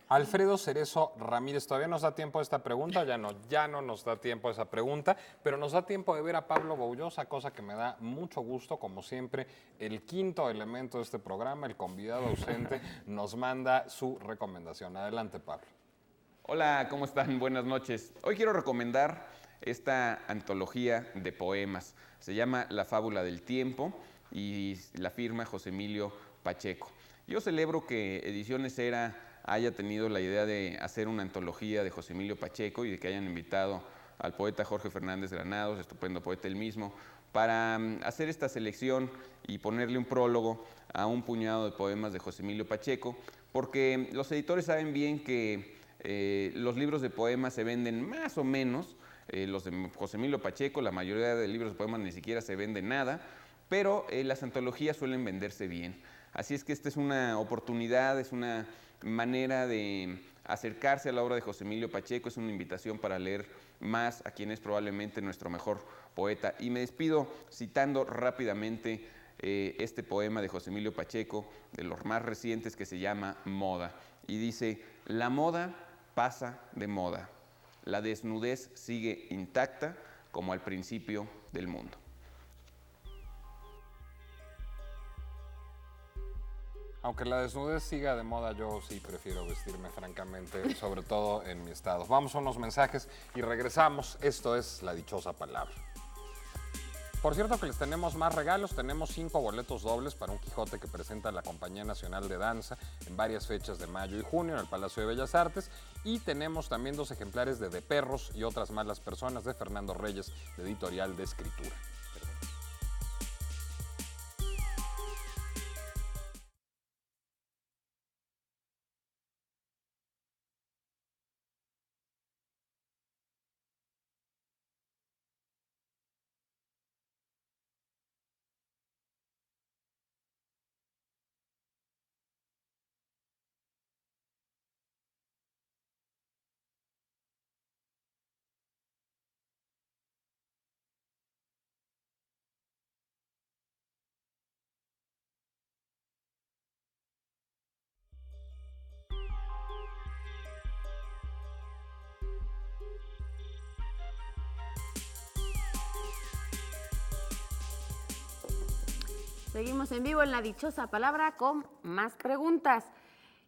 Alfredo Cerezo Ramírez, todavía nos da tiempo a esta pregunta, ya no nos da tiempo a esa pregunta, pero nos da tiempo de ver a Pablo Boullosa, cosa que me da mucho gusto, como siempre, el quinto elemento de este programa, el convidado ausente, nos manda su recomendación. Adelante, Pablo. Hola, ¿cómo están? Buenas noches. Hoy quiero recomendar esta antología de poemas. Se llama La Fábula del Tiempo y la firma José Emilio Pacheco. Yo celebro que Ediciones Era haya tenido la idea de hacer una antología de José Emilio Pacheco y de que hayan invitado al poeta Jorge Fernández Granados, estupendo poeta él mismo, para hacer esta selección y ponerle un prólogo a un puñado de poemas de José Emilio Pacheco, porque los editores saben bien que los libros de poemas se venden más o menos Los de José Emilio Pacheco, la mayoría de libros de poemas ni siquiera se vende nada, pero las antologías suelen venderse bien. Así es que esta es una oportunidad, es una manera de acercarse a la obra de José Emilio Pacheco, es una invitación para leer más a quien es probablemente nuestro mejor poeta. Y me despido citando rápidamente este poema de José Emilio Pacheco, de los más recientes, que se llama Moda. Y dice: la moda pasa de moda, la desnudez sigue intacta como al principio del mundo. Aunque la desnudez siga de moda, yo sí prefiero vestirme francamente, sobre todo en mi estado. Vamos a unos mensajes y regresamos. Esto es La Dichosa Palabra. Por cierto que les tenemos más regalos, tenemos 5 boletos dobles para un Quijote que presenta la Compañía Nacional de Danza en varias fechas de mayo y junio en el Palacio de Bellas Artes, y tenemos también 2 ejemplares de Perros y otras malas personas de Fernando Reyes, de Editorial de Escritura. Seguimos en vivo en La Dichosa Palabra con más preguntas.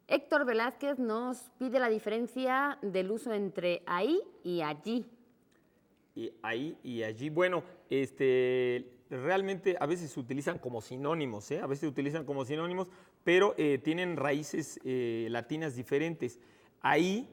Héctor Velázquez nos pide la diferencia del uso entre ahí y allí. Y ahí y allí, bueno, realmente a veces se utilizan como sinónimos, a veces se utilizan como sinónimos, pero tienen raíces latinas diferentes. Ahí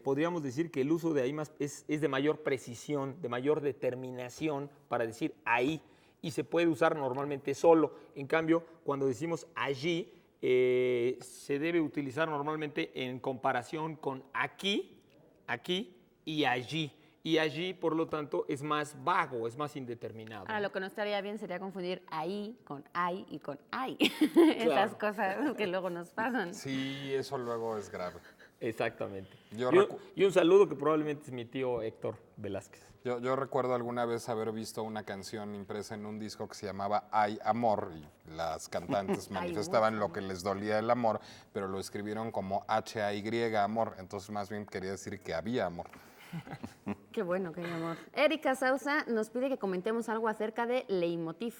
podríamos decir que el uso de ahí es de mayor precisión, de mayor determinación para decir ahí, y se puede usar normalmente solo. En cambio, cuando decimos allí, se debe utilizar normalmente en comparación con aquí, aquí y allí. Y allí, por lo tanto, es más vago, es más indeterminado. Ahora, lo que no estaría bien sería confundir ahí con ay y con ay. Claro. Esas cosas que luego nos pasan. Sí, eso luego es grave. Exactamente. Yo y un saludo que probablemente es mi tío Héctor Velázquez. Yo recuerdo alguna vez haber visto una canción impresa en un disco que se llamaba Hay Amor, y las cantantes manifestaban lo que les dolía el amor, pero lo escribieron como H-A-Y, amor. Entonces más bien quería decir que había amor. Qué bueno, qué amor. Erika Sousa nos pide que comentemos algo acerca de leitmotiv.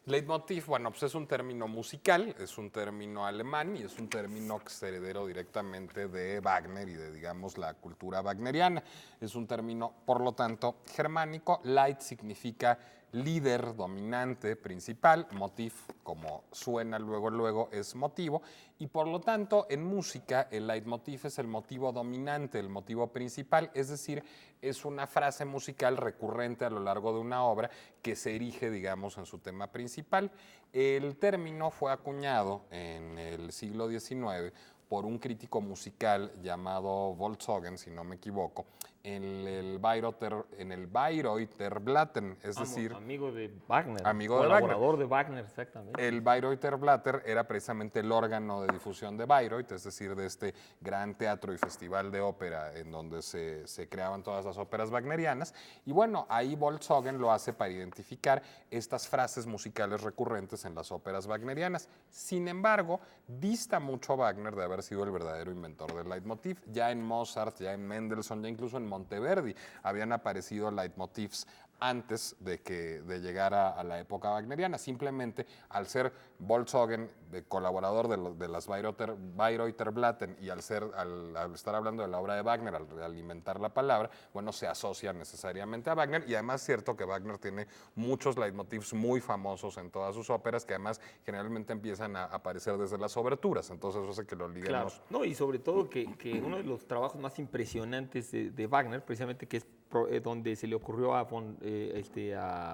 Leitmotiv, bueno, pues es un término musical, es un término alemán y es un término que es heredero directamente de Wagner y de, digamos, la cultura wagneriana. Es un término, por lo tanto, germánico. Leit significa líder, dominante, principal. Motiv, como suena luego, es motivo. Y por lo tanto, en música, el leitmotiv es el motivo dominante, el motivo principal, es decir, es una frase musical recurrente a lo largo de una obra que se erige, digamos, en su tema principal. El término fue acuñado en el siglo XIX por un crítico musical llamado Volkswagen, si no me equivoco, en el Bayreuther Blatten, es decir... Amigo de Wagner. Amigo de Wagner. Colaborador de Wagner, exactamente. El Bayreuther Blatter era precisamente el órgano de difusión de Bayreuth, es decir, de este gran teatro y festival de ópera en donde se creaban todas las óperas wagnerianas. Y bueno, ahí Volkswagen lo hace para identificar estas frases musicales recurrentes en las óperas wagnerianas. Sin embargo, dista mucho Wagner de haber sido el verdadero inventor del leitmotiv. Ya en Mozart, ya en Mendelssohn, ya incluso en Monteverdi habían aparecido leitmotivs antes de llegar a la época wagneriana. Simplemente al ser Volkswagen colaborador de las Bayreuther Blatten y al estar hablando de la obra de Wagner, al alimentar la palabra, bueno, se asocia necesariamente a Wagner. Y además es cierto que Wagner tiene muchos leitmotivs muy famosos en todas sus óperas que además generalmente empiezan a aparecer desde las oberturas. Entonces eso hace que lo liguemos. Claro. No, y sobre todo que uno de los trabajos más impresionantes de Wagner, precisamente que es donde se le ocurrió a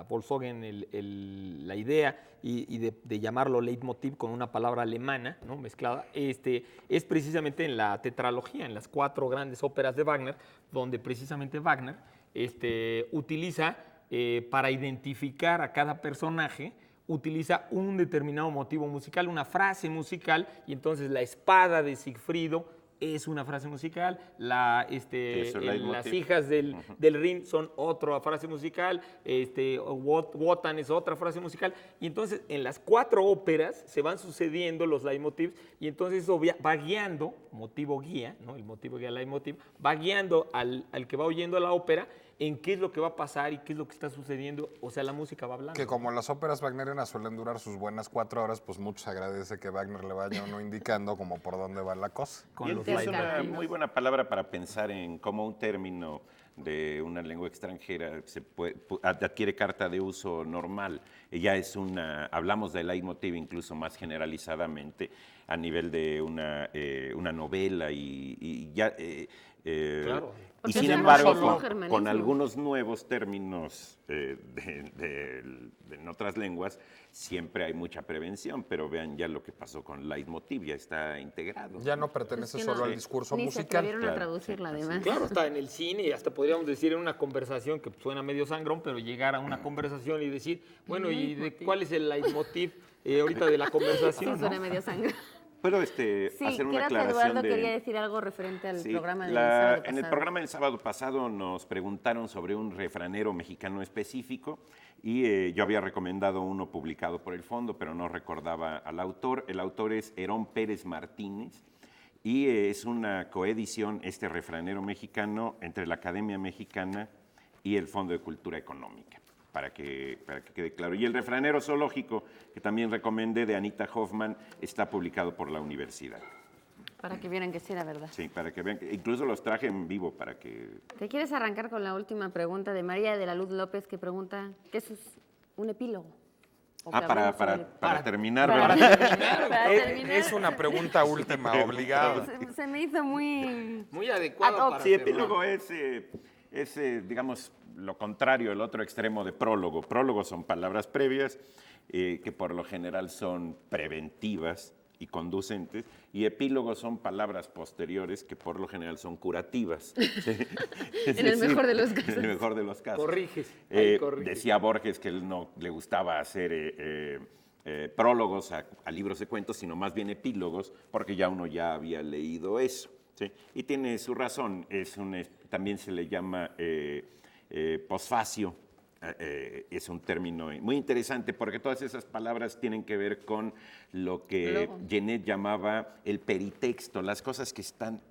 Volkswagen la idea y de llamarlo leitmotiv con una palabra alemana, ¿no?, mezclada, es precisamente en la tetralogía, en las 4 grandes óperas de Wagner, donde precisamente Wagner utiliza para identificar a cada personaje, utiliza un determinado motivo musical, una frase musical, y entonces la espada de Sigfrido es una frase musical, las hijas del Rin son otra frase musical, Wotan es otra frase musical, y entonces en las 4 óperas se van sucediendo los leitmotivs, y entonces eso va guiando, motivo guía, ¿no? El motivo guía, leitmotiv, va guiando al que va oyendo la ópera en qué es lo que va a pasar y qué es lo que está sucediendo, o sea, la música va hablando. Que como las óperas wagnerianas suelen durar sus buenas 4 horas, pues mucho se agradece que Wagner le vaya uno indicando como por dónde va la cosa. Y es una muy buena palabra para pensar en cómo un término de una lengua extranjera adquiere carta de uso normal. Ya es hablamos del leitmotiv incluso más generalizadamente a nivel de una novela y ya... Claro. Y Porque sin es embargo, un con germanismo. algunos nuevos términos en otras lenguas, siempre hay mucha prevención, pero vean ya lo que pasó con leitmotiv, ya está integrado. Ya no pertenece Es que solo no- al discurso Ni se musical. atrevieron a Claro, traducirla, sí, además. Claro, está en el cine y hasta podríamos decir en una conversación que suena medio sangrón, pero llegar a una conversación y decir, bueno, ¿y de cuál es el leitmotiv ahorita de la Sí, conversación? ¿no? suena medio sangre. Puedo Sí, hacer una creo que aclaración Eduardo de... quería decir algo referente al Sí, programa del sábado pasado. en el programa del sábado pasado nos preguntaron sobre un refranero mexicano específico y yo había recomendado uno publicado por el Fondo, pero no recordaba al autor. El autor es Herón Pérez Martínez y es una coedición, este refranero mexicano, entre la Academia Mexicana y el Fondo de Cultura Económica, para que quede claro. Y el refranero zoológico, que también recomendé, de Anita Hoffman, está publicado por la universidad. Para que vieran que sí era verdad. Sí, para que vean, incluso los traje en vivo para que... ¿Te quieres arrancar con la última pregunta de María de la Luz López, que pregunta, ¿qué es un epílogo? O que hablemos sobre- para terminar, para ¿verdad? terminar, para terminar. Es una pregunta última obligada. Se me hizo muy... Muy adecuado Ad hoc. para Sí, cerrar. epílogo es, digamos, lo contrario, el otro extremo de prólogo. Prólogos son palabras previas que por lo general son preventivas y conducentes, y epílogos son palabras posteriores que por lo general son curativas. Es En el mejor de los En casos. el mejor de los casos. Corriges, ahí corriges. Decía Borges que él no le gustaba hacer prólogos a libros de cuentos, sino más bien epílogos, porque ya uno ya había leído eso. ¿Sí? Y tiene su razón, también se le llama posfacio. Es un término muy interesante porque todas esas palabras tienen que ver con lo que Luego. Genet llamaba el peritexto, las cosas que están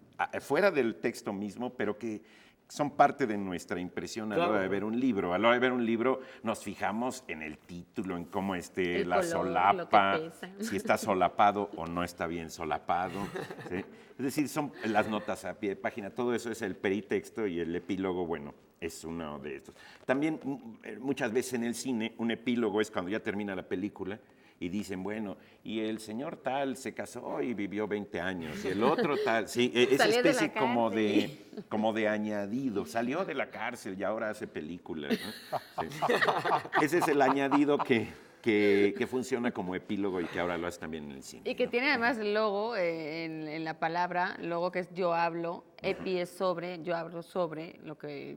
fuera del texto mismo, pero que son parte de nuestra impresión a la hora de Claro. ver un libro. A la hora de ver un libro nos fijamos en el título, en cómo esté El la color, solapa, lo que pesa. si está solapado o no está bien solapado. ¿Sí? Es decir, son las notas a pie de página, todo eso es el peritexto y el epílogo, bueno, es uno de estos. También muchas veces en el cine un epílogo es cuando ya termina la película y dicen, bueno, y el señor tal se casó y vivió 20 años, y el otro tal, sí, esa Salió de la especie cárcel. como de añadido, salió de la cárcel y ahora hace películas, ¿no? Sí. Ese es el añadido que funciona como epílogo y que ahora lo hace también en el cine. Y que ¿no? tiene además logo en la palabra, logo que es yo hablo, epi es sobre, yo hablo sobre,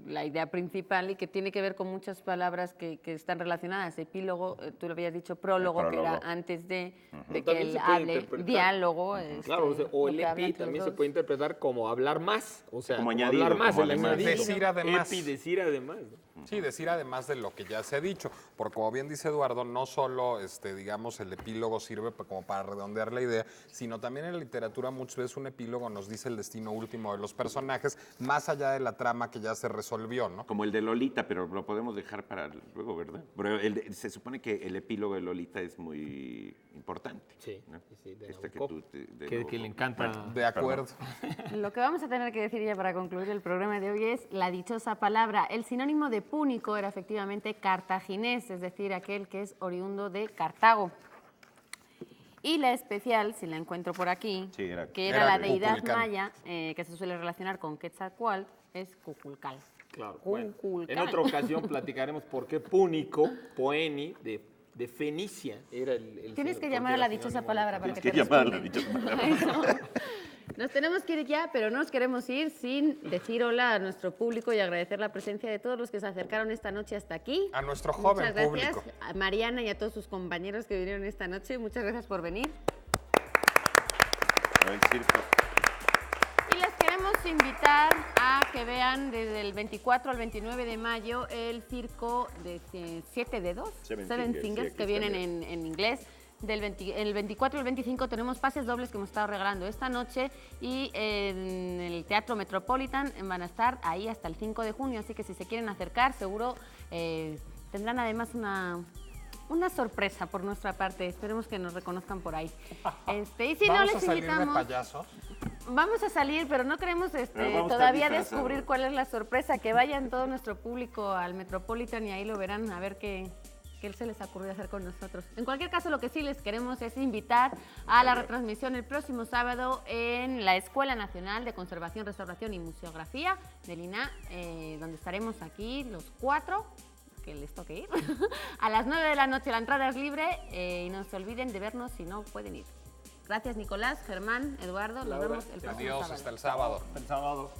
la idea principal y que tiene que ver con muchas palabras que están relacionadas. Epílogo, tú lo habías dicho, prólogo, que era Prólogo. antes de que También él se puede hable, interpretar. diálogo. Claro, o lo el que hablan epi entre también los se dos. puede interpretar como hablar más, o sea, Como como añadido, hablar más, como el además. añadido. Decir además. Epi, decir además. ¿no? Sí, decir además de lo que ya se ha dicho, porque como bien dice Eduardo, no solo, digamos, el epílogo sirve como para redondear la idea, sino también en la literatura muchas veces un epílogo nos dice el destino último de los personajes, más allá de la trama que ya se resolvió, ¿no? Como el de Lolita, pero lo podemos dejar para luego, ¿verdad? Pero se supone que el epílogo de Lolita es muy importante. Sí, ¿no? sí, de Este que Nabokov, tú de que Nabokov. le encanta. Bueno, De acuerdo. Lo que vamos a tener que decir ya para concluir el programa de hoy es la dichosa palabra. El sinónimo de púnico era efectivamente cartaginés, es decir, aquel que es oriundo de Cartago. Y la especial, si la encuentro por aquí, Sí, que era era la deidad Cuculcán. maya, que se suele relacionar con Quetzalcóatl, es Cuculcán. Claro. Bueno, Cuculcán. en otra ocasión platicaremos por qué púnico, poeni, de Fenicia, era el Tienes sin- que llamar a la porque era dichosa sinónimo de palabra para Tienes que que te llamar a la responda. dichosa palabra. Eso. Nos tenemos que ir ya, pero no nos queremos ir sin decir hola a nuestro público y agradecer la presencia de todos los que se acercaron esta noche hasta aquí. A nuestro joven Muchas gracias público. a Mariana y a todos sus compañeros que vinieron esta noche. Muchas gracias por venir. El circo. Y les queremos invitar a que vean desde el 24 al 29 de mayo el circo de 7 dedos, Seven Seven Fingers, Fingers, sí, que aquí está vienen en inglés. El 24 y el 25 tenemos pases dobles que hemos estado regalando esta noche y en el Teatro Metropolitan van a estar ahí hasta el 5 de junio, así que si se quieren acercar, seguro tendrán además una sorpresa por nuestra parte. Esperemos que nos reconozcan por ahí. Y si no, ¿Vamos a les salir de invitamos. payasos? Vamos a salir, pero no queremos Pero vamos a estar todavía disfrazados. descubrir cuál es la sorpresa. Que vayan todo nuestro público al Metropolitan y ahí lo verán a ver qué se les ocurrió hacer con nosotros. En cualquier caso, lo que sí les queremos es invitar a la retransmisión el próximo sábado en la Escuela Nacional de Conservación, Restauración y Museografía del INAH, donde estaremos aquí los 4, que les toque ir, a las 9 de la noche. La entrada es libre y no se olviden de vernos si no pueden ir. Gracias, Nicolás, Germán, Eduardo. Nos vemos el próximo Adiós, sábado. hasta el sábado. El sábado.